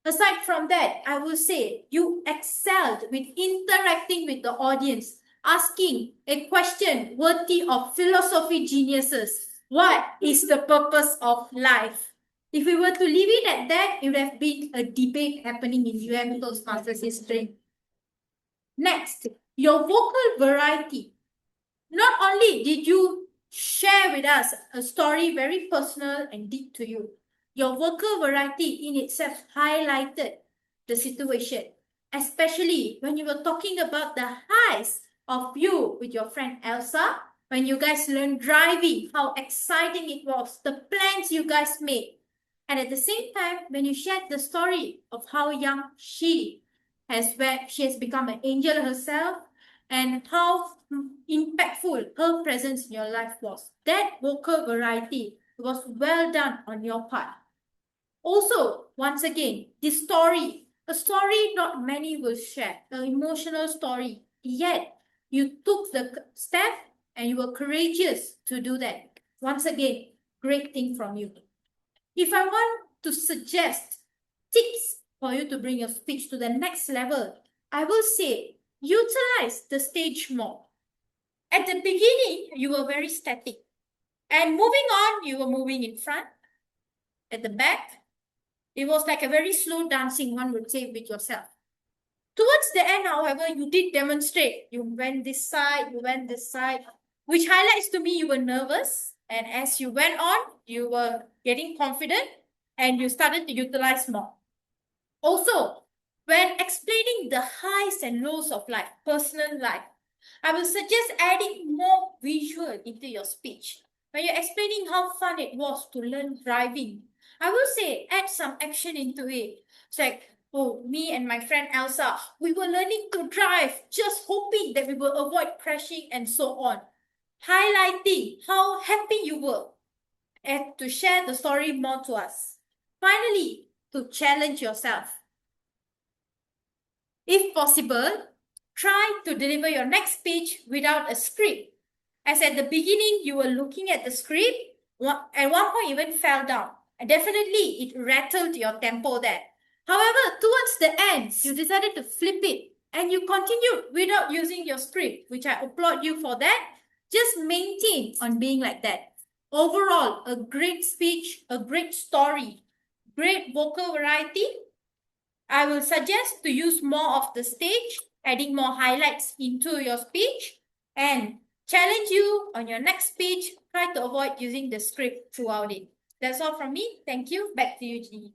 Aside from that, I will say you excelled with interacting with the audience, asking a question worthy of philosophy geniuses. What is the purpose of life? If we were to leave it at that, it would have been a debate happening in Toastmasters history. Next, your vocal variety. Not only did you share with us a story very personal and deep to you, your vocal variety in itself highlighted the situation, especially when you were talking about the highs of you with your friend Elsa, when you guys learned driving, how exciting it was, the plans you guys made. And at the same time, when you shared the story of how young she has become an angel herself, and how impactful her presence in your life was. That vocal variety was well done on your part. Also, once again, this story, a story not many will share, an emotional story, yet you took the step and you were courageous to do that. Once again, great thing from you. If I want to suggest tips for you to bring your speech to the next level, I will say utilize the stage more. At the beginning, you were very static. And moving on, you were moving in front, at the back. It was like a very slow dancing, one would say, with yourself. Towards the end, however, you did demonstrate. You went this side, you went this side, which highlights to me you were nervous. And as you went on, you were getting confident and you started to utilize more. Also, when explaining the highs and lows of life, personal life, I will suggest adding more visual into your speech. When you're explaining how fun it was to learn driving, I will say add some action into it. It's like, oh, me and my friend Elsa, we were learning to drive, just hoping that we will avoid crashing and so on. Highlighting how happy you were and to share the story more to us. Finally, to challenge yourself. If possible, try to deliver your next speech without a script. As at the beginning, you were looking at the script, at one point even fell down. And definitely, it rattled your tempo there. However, towards the end, you decided to flip it and you continued without using your script, which I applaud you for that. Just maintain on being like that. Overall, a great speech, a great story, great vocal variety. I will suggest to use more of the stage, adding more highlights into your speech, and challenge you on your next speech. Try to avoid using the script throughout it. That's all from me. Thank you. Back to you, Ji.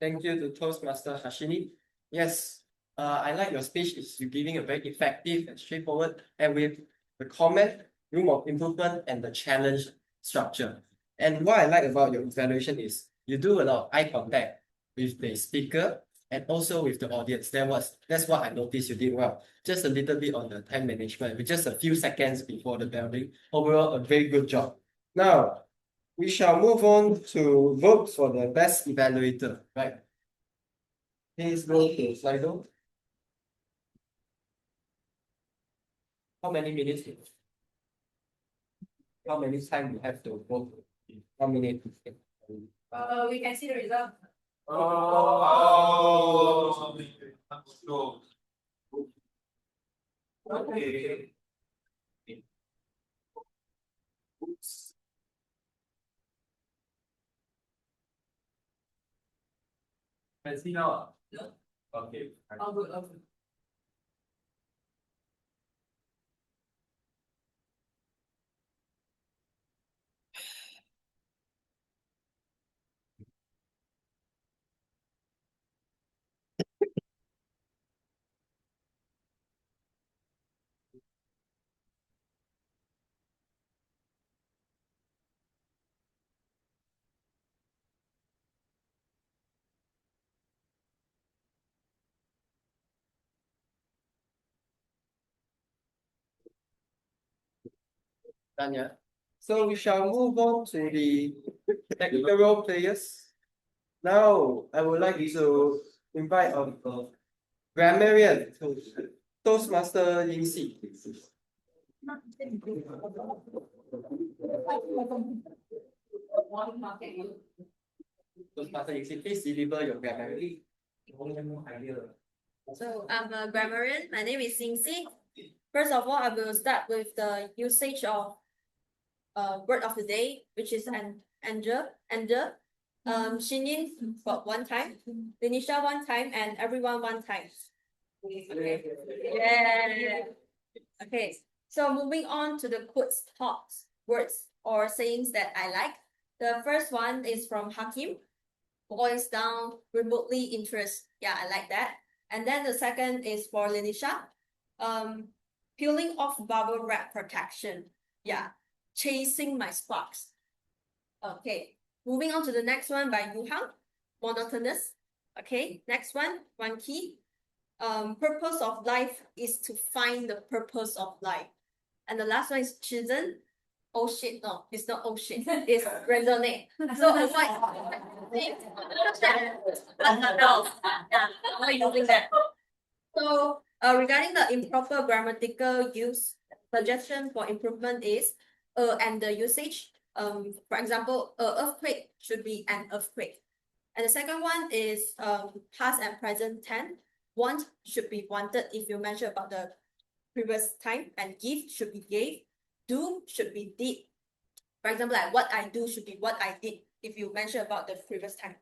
Thank you to Toastmaster Harshini. Yes, I like your speech. You're giving a very effective and straightforward, and with the comment, room of improvement, and the challenge structure. And what I like about your evaluation is you do a lot of eye contact with the speaker and also with the audience. That's what I noticed you did well. Just a little bit on the time management, with just a few seconds before the bell ring. Overall, a very good job. Now, we shall move on to vote for the best evaluator, right? Please go to Slido. How many minutes? How many time you have to vote? How many? We can see the result. Oh. Okay. Oops. Can see now? No. Okay. All good, all good. Done, yeah. So we shall move on to the technical role players. Now, I would like to invite our grammarian to Toastmaster Ying. Toastmaster Ying, please deliver your grammarian. So I'm a grammarian. My name is Ying. First of all, I will start with the usage of word of the day, which is anger. Shin Yin for one time, Linisha one time, and everyone one time. Okay. Yeah. Okay. So moving on to the quotes, thoughts, words, or sayings that I like. The first one is from Hakim. Boils down, remotely interest. Yeah, I like that. And then the second is for Linisha. Peeling off bubble wrap protection. Yeah. Chasing my sparks. Okay. Moving on to the next one by Yuhang. Monotonous. Okay. Next one key. Purpose of life is to find the purpose of life. And the last one is Chizhen. Oh shit, no, it's not oh shit. It's resonate. So it's like I'm not using that. So regarding the improper grammatical use, suggestion for improvement is and the usage. For example, earthquake should be an earthquake. And the second one is past and present tense. Want should be wanted if you mention about the previous time, and give should be gave. Do should be did. For example, like what I do should be what I did if you mention about the previous time.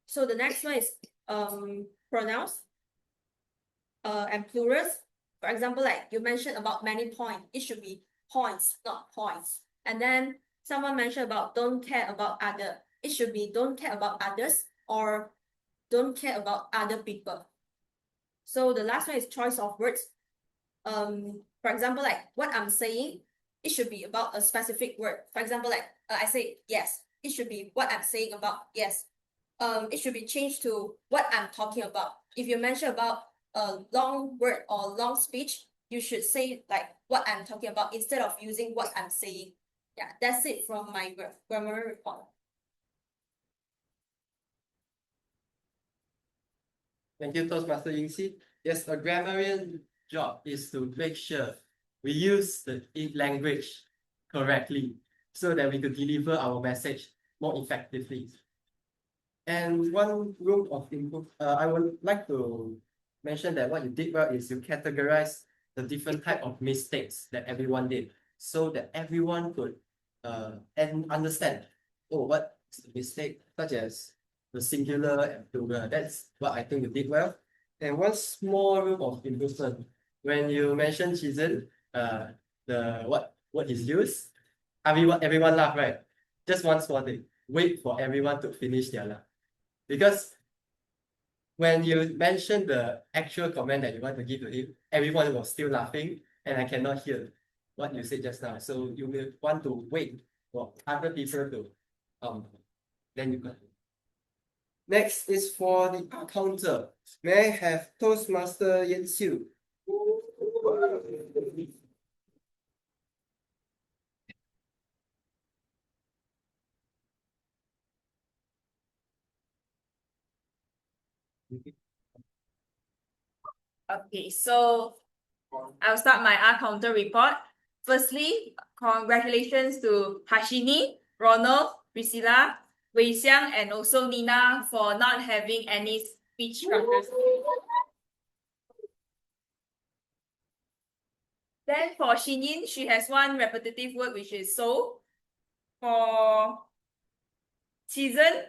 So the next one is pronouns and plurals. For example, like you mentioned about many points, it should be points, not points. And then someone mentioned about don't care about other, it should be don't care about others or don't care about other people. So the last one is choice of words. For example, like what I'm saying, it should be about a specific word. For example, like I say yes, it should be what I'm saying about yes. It should be changed to what I'm talking about. If you mention about a long word or long speech, you should say like what I'm talking about instead of using what I'm saying. Yeah, that's it from my grammar report. Thank you, Toastmaster Ying. Yes, a grammarian job is to make sure we use the language correctly so that we could deliver our message more effectively. And one room of input, I would like to mention that what you did well is you categorize the different type of mistakes that everyone did so that everyone could and understand, oh, what is the mistake, such as the singular and plural. That's what I think you did well. And one small room of improvement, when you mentioned Chizhen, the what is used, everyone laugh, right? Just one small thing. Wait for everyone to finish their laugh. Because when you mention the actual comment that you want to give to him, everyone was still laughing and I cannot hear what you said just now. So you will want to wait for other people to then you can. Next is for the counter. May I have Toastmaster Siew? Okay, so I'll start my counter report. Firstly, congratulations to Harshini, Ronald, Priscilia, Xiang, and also Nina for not having any speech structures. Then for Shin Yin, she has one repetitive word which is so. For Chizhen,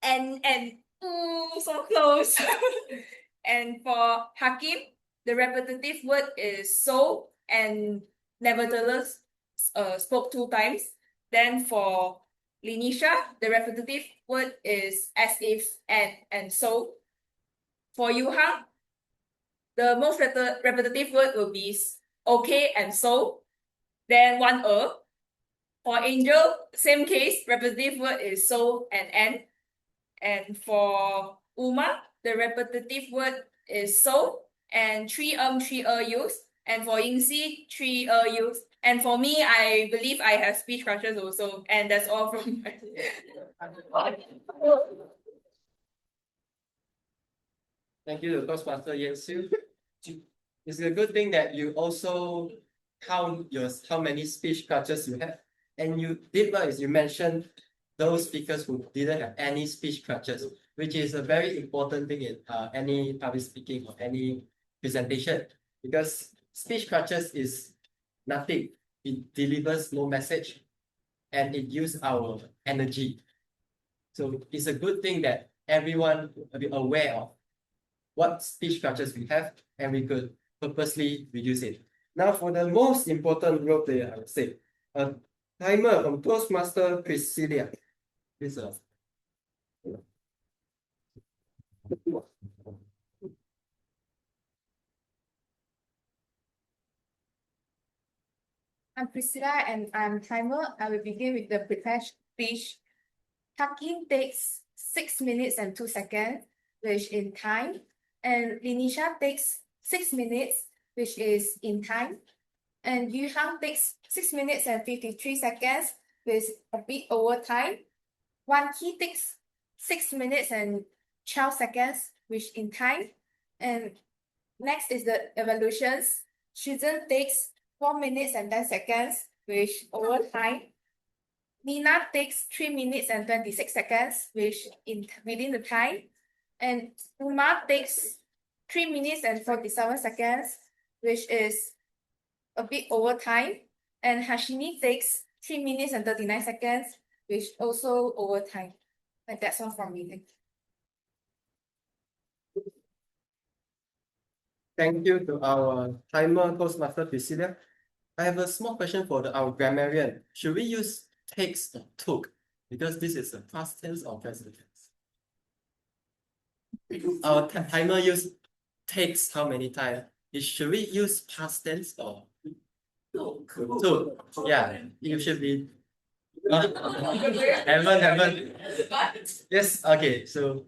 and so close. And for Hakim, the repetitive word is so and nevertheless spoke 2 times. Then for Linisha, the repetitive word is as if and so. For Yuhang, the most repetitive word will be okay and so. Then one For Angel, same case, repetitive word is so and. And for Umar, the repetitive word is so and 3 used. And for Ying, 3 used. And for me, I believe I have speech crutches also. And that's all from my Thank you, Toastmaster Siew. It's a good thing that you also count how many speech crutches you have. And you did well is you mentioned those speakers who didn't have any speech crutches, which is a very important thing in any public speaking or any presentation, because speech crutches is nothing. It delivers no message and it uses our energy. So it's a good thing that everyone will be aware of what speech crutches we have and we could purposely reduce it. Now for the most important role player, I would say, a timer from Toastmaster Priscilia. Please, I'm Priscilia and I'm timer. I will begin with the prepared speech. Hakim takes 6 minutes and 2 seconds, which in time. And Linisha takes 6 minutes, which is in time. And Yuhang takes 6 minutes and 53 seconds, with a bit over time. Wan Qi takes 6 minutes and 12 seconds, which in time. And next is the evolutions. Chizhen takes 4 minutes and 10 seconds, which over time. Nina takes 3 minutes and 26 seconds, which within the time. And Umar takes 3 minutes and 47 seconds, which is a bit over time. And Harshini takes 3 minutes and 39 seconds, which also over time. And that's all from me. Thank you. Thank you to our timer Toastmaster Priscilia. I have a small question for our grammarian. Should we use takes or took? Because this is a past tense or present tense. Our timer use takes how many times? Should we use past tense or took? Yeah, you should be. Haven't. Yes, okay, so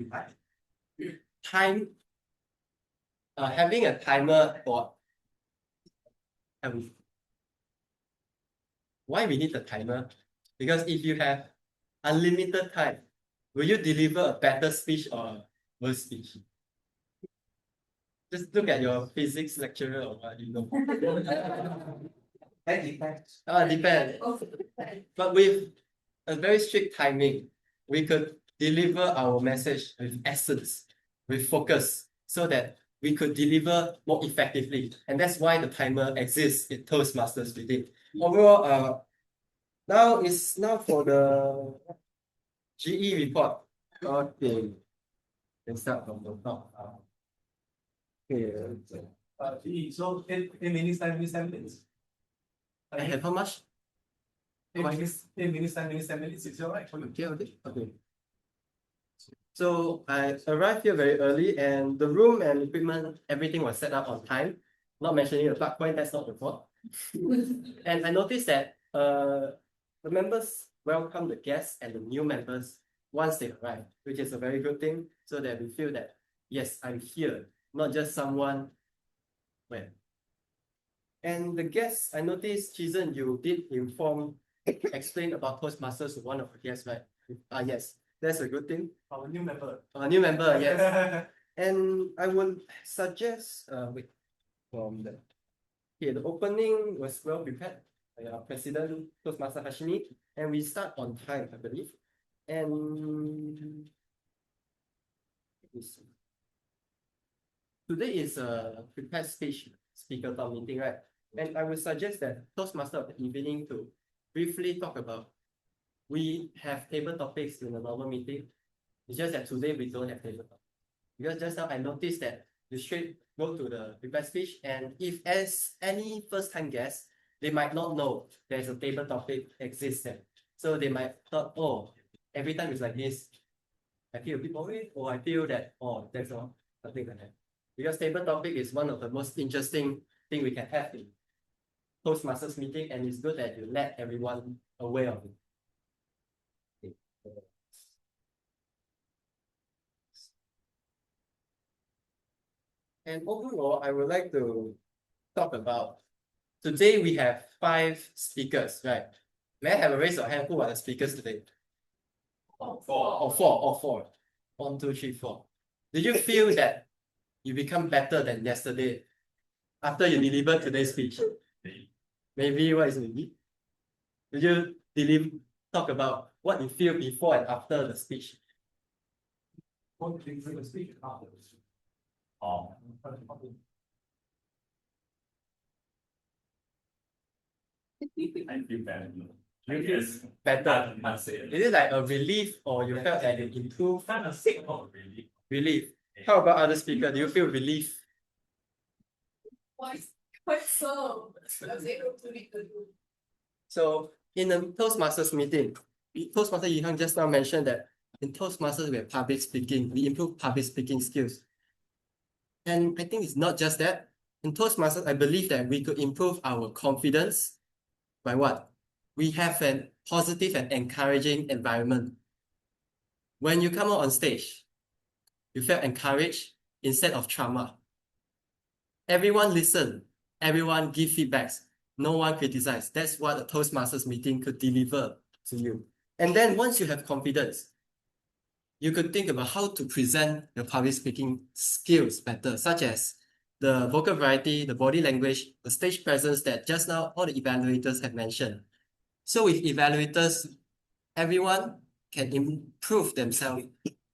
time. Having a timer for why we need a timer? Because if you have unlimited time, will you deliver a better speech or a worse speech? Just look at your physics lecturer or what you know. That depends. Depends. But with a very strict timing, we could deliver our message with essence, with focus, so that we could deliver more effectively. And that's why the timer exists in Toastmasters Meeting. Overall, now for the GE report. Okay. Let's start from the top. Okay. So 10 minutes, 10 minutes, 10 minutes. I have how much? 10 minutes, 10 minutes, 10 minutes, 10 minutes. It's all right. Okay. So I arrived here very early, and the room and equipment, everything was set up on time. Not mentioning the plug point, that's not the fault. And I noticed that the members welcome the guests and the new members once they arrive, which is a very good thing, so that we feel that, yes, I'm here, not just someone. Well, and the guests, I noticed, Chizhen, you did explain about Toastmasters to one of the guests, right? Yes, that's a good thing. Our new member. Yes. And I would suggest, the opening was well prepared by our President, Toastmaster Harshini, and we start on time, I believe. And today is a prepared speech speaker town meeting, right? And I would suggest that Toastmaster of the evening to briefly talk about, we have table topics in a normal meeting. It's just that today we don't have table topics. Because just now I noticed that you straight go to the prepared speech, and if as any first-time guest, they might not know there's a table topic exists there. So they might thought, oh, every time it's like this, I feel a bit boring, or I feel that, oh, that's all, something like that. Because table topic is one of the most interesting thing we can have in Toastmasters meeting, and it's good that you let everyone aware of it. And overall, I would like to talk about, today we have 5 speakers, right? May I have a raise of hand? Who are the speakers today? Four. 1, 2, 3, 4. Did you feel that you become better than yesterday after you delivered today's speech? Maybe what is maybe? Did you talk about what you feel before and after the speech? What do you think of the speech after the speech? I feel better. You feel better. Is it like a relief, or you felt that you improved? Relief. How about other speakers? Do you feel relief? Quite so. I was able to read the room. So in the Toastmasters meeting, Toastmaster Ying just now mentioned that in Toastmasters we have public speaking. We improve public speaking skills. And I think it's not just that. In Toastmasters, I believe that we could improve our confidence by what? We have a positive and encouraging environment. When you come out on stage, you felt encouraged instead of trauma. Everyone listen, everyone give feedbacks, no one criticize. That's what a Toastmasters meeting could deliver to you. And then once you have confidence, you could think about how to present your public speaking skills better, such as the vocal variety, the body language, the stage presence that just now all the evaluators have mentioned. So with evaluators everyone can improve themselves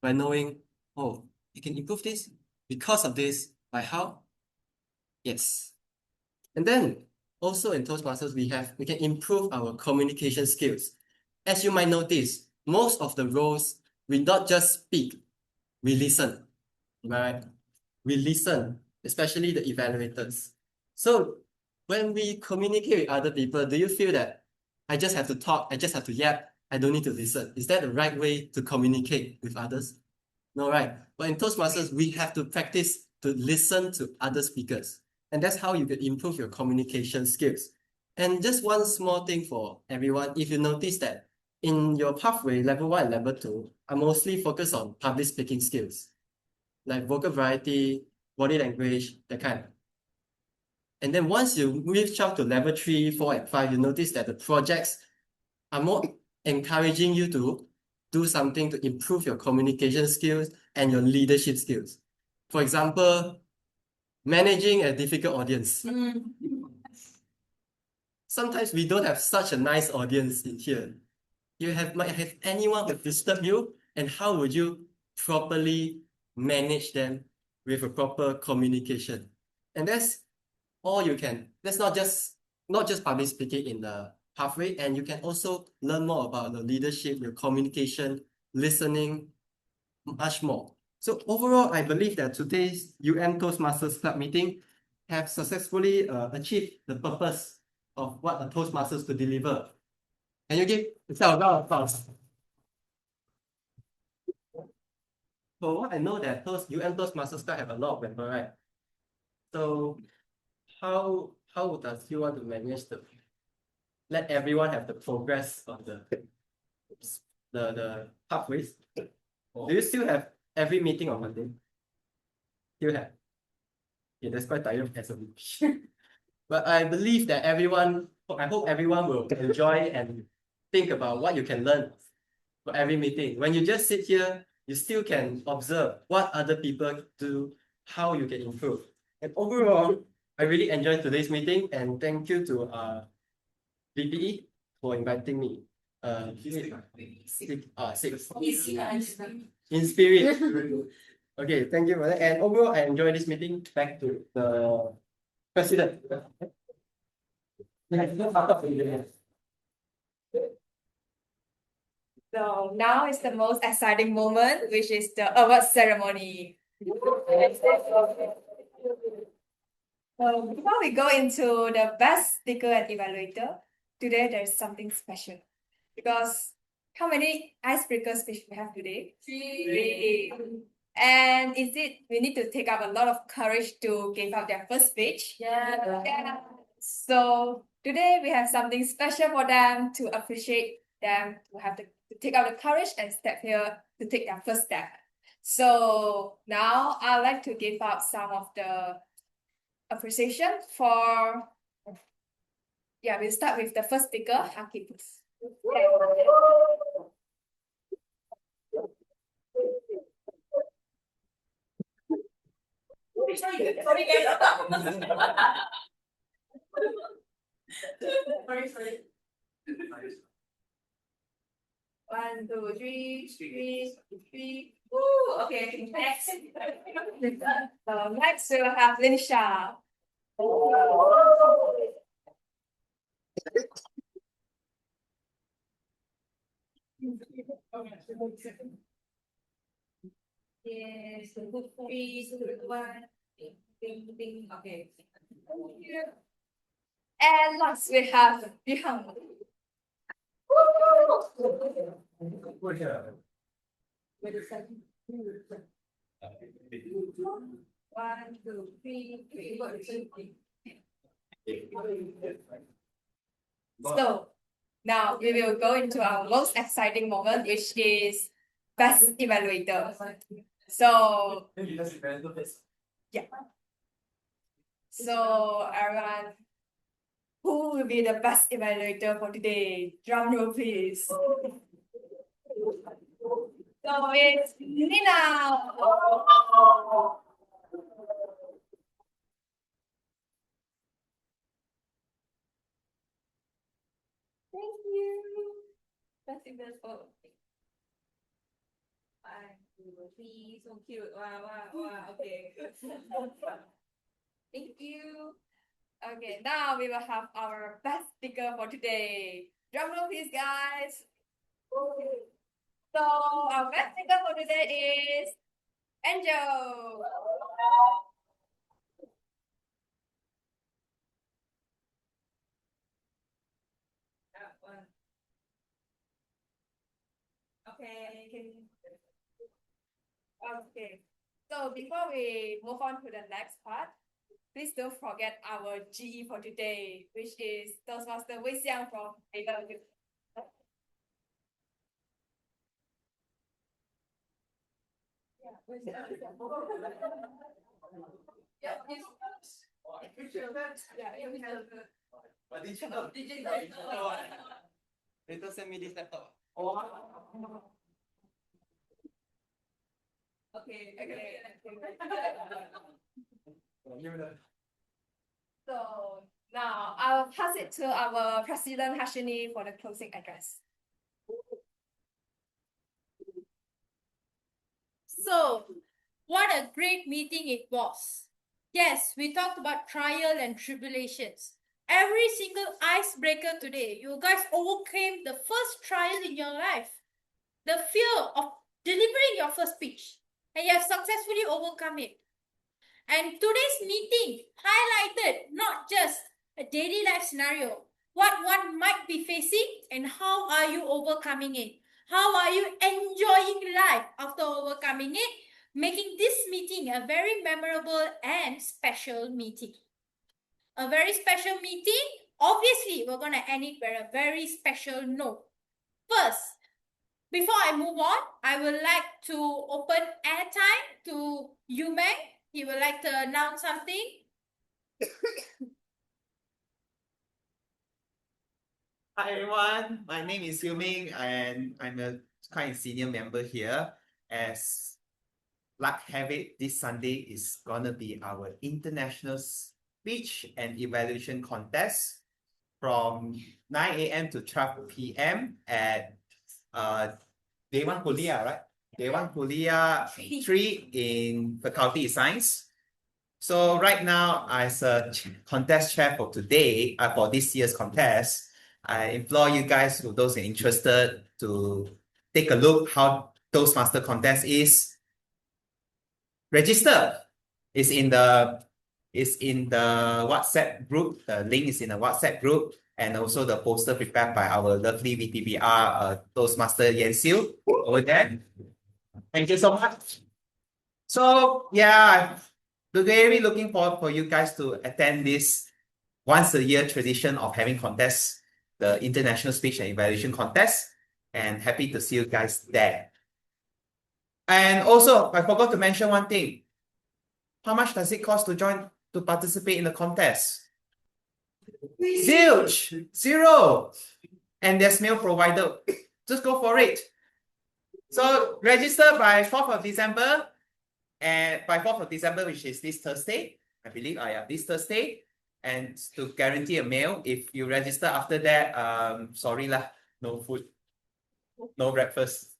by knowing, oh, you can improve this because of this. By how? Yes. And then also in Toastmasters, we can improve our communication skills. As you might notice, most of the roles, we not just speak, we listen. Am I right? We listen, especially the evaluators. So when we communicate with other people, do you feel that I just have to talk, I just have to yap, I don't need to listen? Is that the right way to communicate with others? No, right? But in Toastmasters, we have to practice to listen to other speakers. And that's how you can improve your communication skills. And just one small thing for everyone, if you notice that in your pathway, level 1 and level 2, are mostly focused on public speaking skills, like vocal variety, body language, that kind. And then once you reach out to level 3, 4, and 5, you notice that the projects are more encouraging you to do something to improve your communication skills and your leadership skills. For example, managing a difficult audience. Sometimes we don't have such a nice audience in here. You might have anyone who disturb you, and how would you properly manage them with a proper communication? And that's all you can. That's not just public speaking in the pathway, and you can also learn more about the leadership, your communication, listening, much more. So overall, I believe that today's Toastmasters Club meeting have successfully achieved the purpose of what a Toastmasters could deliver. Can you give yourself a round of applause? So I know that Toastmasters Club have a lot of members, right? So how does you want to manage to let everyone have the progress of the pathways? Do you still have every meeting on Monday? Still have. Yeah, that's quite tiring as a week. But I believe that I hope everyone will enjoy and think about what you can learn for every meeting. When you just sit here, you still can observe what other people do, how you can improve. And overall, I really enjoyed today's meeting, and thank you to BPE for inviting me. In spirit. Okay, thank you for that. And overall, I enjoyed this meeting. Back to the president. So now is the most exciting moment, which is the award ceremony. So before we go into the best speaker and evaluator, today there's something special. Because how many icebreaker speech we have today? Three. And we need to take up a lot of courage to give out their first speech? Yeah. So today we have something special for them to appreciate them, to take out the courage and step here to take their first step. So now I'd like to give out some of the appreciation for, we'll start with the first speaker, Hakim. Sorry guys. Sorry. 1, 2, 3. Woo, okay, next. Next we'll have Linisha. Yes, 3, 1. Okay. And last we have Xiang. 1, 2, 3. So now we will go into our most exciting moment, which is best evaluator. So yeah. So everyone, who will be the best evaluator for today? Drum roll, please. So it's Nina. Thank you. Best figures for. 1, 2, 3, so cute. Wow, wow, wow. Okay. Thank you. Okay, now we will have our best speaker for today. Drum roll, please, guys. So our best speaker for today is Angel. Okay. So before we move on to the next part, please don't forget our GE for today, which is Toastmaster Xiang from Thailand. Later send me this laptop. Okay. So now I'll pass it to our President Harshini for the closing address. So, what a great meeting it was. Yes, we talked about trial and tribulations. Every single icebreaker today, you guys overcame the first trial in your life, the fear of delivering your first speech, and you have successfully overcome it. And today's meeting highlighted not just a daily life scenario, what one might be facing and how are you overcoming it. How are you enjoying life after overcoming it, making this meeting a very memorable and special meeting. A very special meeting. Obviously, we're going to end it with a very special note. First, before I move on, I would like to open airtime to Umar. He would like to announce something. Hi everyone, my name is Ying and I'm a kind of senior member here. As luck have it, this Sunday is gonna be our international speech and evaluation contest from 9 a.m. to 12 p.m. at Dewan Kuliah, right? Dewan Kuliah 3 in Faculty of Science. So right now, as a contest chair for today, for this year's contest, I implore you guys, who those interested, to take a look how Toastmaster contest is. Register. It's in the WhatsApp group. The link is in the WhatsApp group, and also the poster prepared by our lovely VTBR Toastmaster Siew over there. Thank you so much. So yeah, I'm very looking forward for you guys to attend this once a year tradition of having contests, the International Speech and Evaluation Contest, and happy to see you guys there. And also, I forgot to mention one thing. How much does it cost to participate in the contest? Zilch! Zero! And there's meal provided. Just go for it. So register by 4th of December, and by 4th of December, which is this Thursday, I believe, this Thursday. And to guarantee a meal, if you register after that, sorry lah, no food, no breakfast.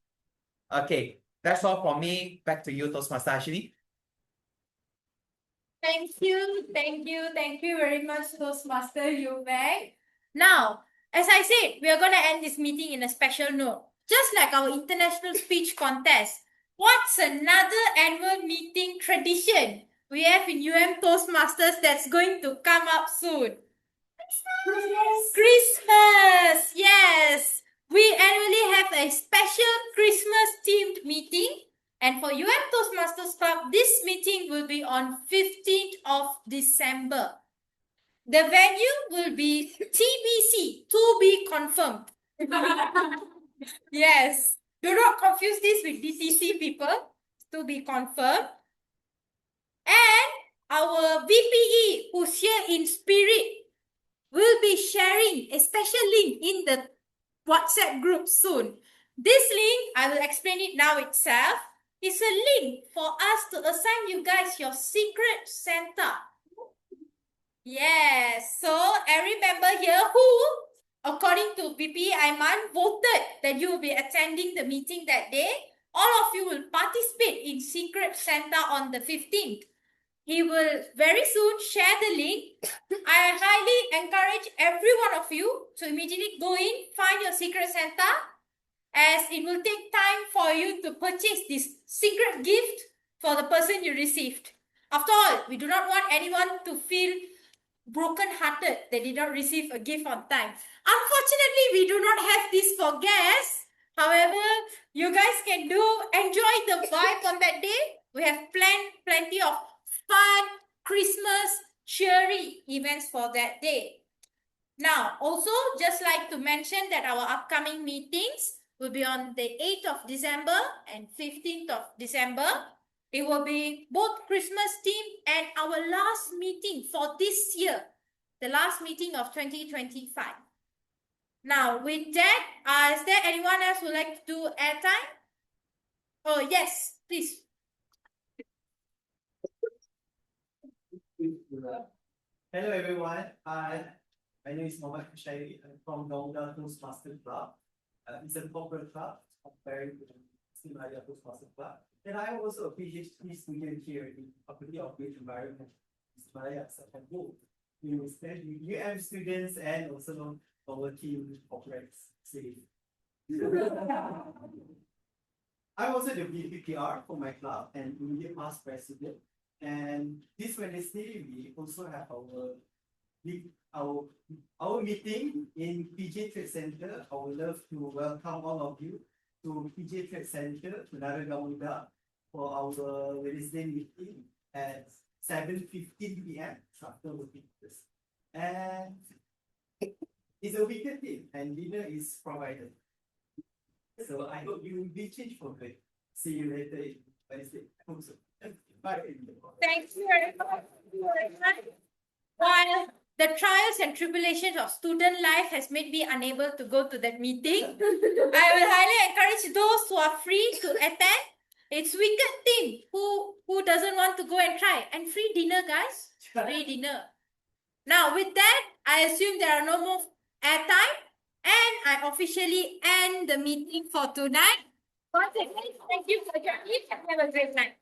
Okay, that's all from me. Back to you, Toastmaster Harshini. Thank you very much, Toastmaster Umar. Now, as I said, we are going to end this meeting in a special note. Just like our international speech contest, what's another annual meeting tradition we have in Toastmasters that's going to come up soon? Christmas! Yes! We annually have a special Christmas themed meeting. And for Toastmasters Club, this meeting will be on 15th of December. The venue will be TBC, to be confirmed. Yes. Do not confuse this with DTC, people. To be confirmed. And our VPE, who's here in spirit, will be sharing a special link in the WhatsApp group soon. This link, I will explain it now itself. It's a link for us to assign you guys your secret Santa. Yes, so every member here who according to VP Aiman, voted that you will be attending the meeting that day, all of you will participate in Secret Santa on the 15th. He will very soon share the link. I highly encourage every one of you to immediately go in, find your Secret Santa, as it will take time for you to purchase this secret gift for the person you received. After all, we do not want anyone to feel broken-hearted they did not receive a gift on time. Unfortunately, we do not have this for guests. However, you guys can enjoy the vibe on that day. We have planned plenty of fun, Christmas, cheery events for that day. Now, also, just like to mention that our upcoming meetings will be on the 8th of December and 15th of December. It will be both Christmas themed and our last meeting for this year, the last meeting of 2025. Now, with that, is there anyone else who would like to do airtime? Oh, yes, please. Hello everyone. My name is Umar. I'm from Garuda Toastmaster Club. It's a corporate club compared to the Himalaya Toastmaster Club. And I am also a PhD student here in Faculty of Built Environment, Himalaya Second UM students and also our team operates safe. I'm also the VPPR for my club and immediate past president. And this Wednesday, we also have our meeting in PJ Trade Center. I would love to welcome all of you to PJ Trade Center, Menara Garuda, for our Wednesday meeting at 7:15 p.m. after working hours. And it's a weekend thing, and dinner is provided. So I hope you will be changed for good. See you later in Wednesday. I hope so. Bye. Thank you very much. While the trials and tribulations of student life has made me unable to go to that meeting, I will highly encourage those who are free to attend. It's weekend thing. Who doesn't want to go and try? And free dinner, guys. Free dinner. Now, with that, I assume there are no more airtime, and I officially end the meeting for tonight. Once again, thank you for joining and have a great night.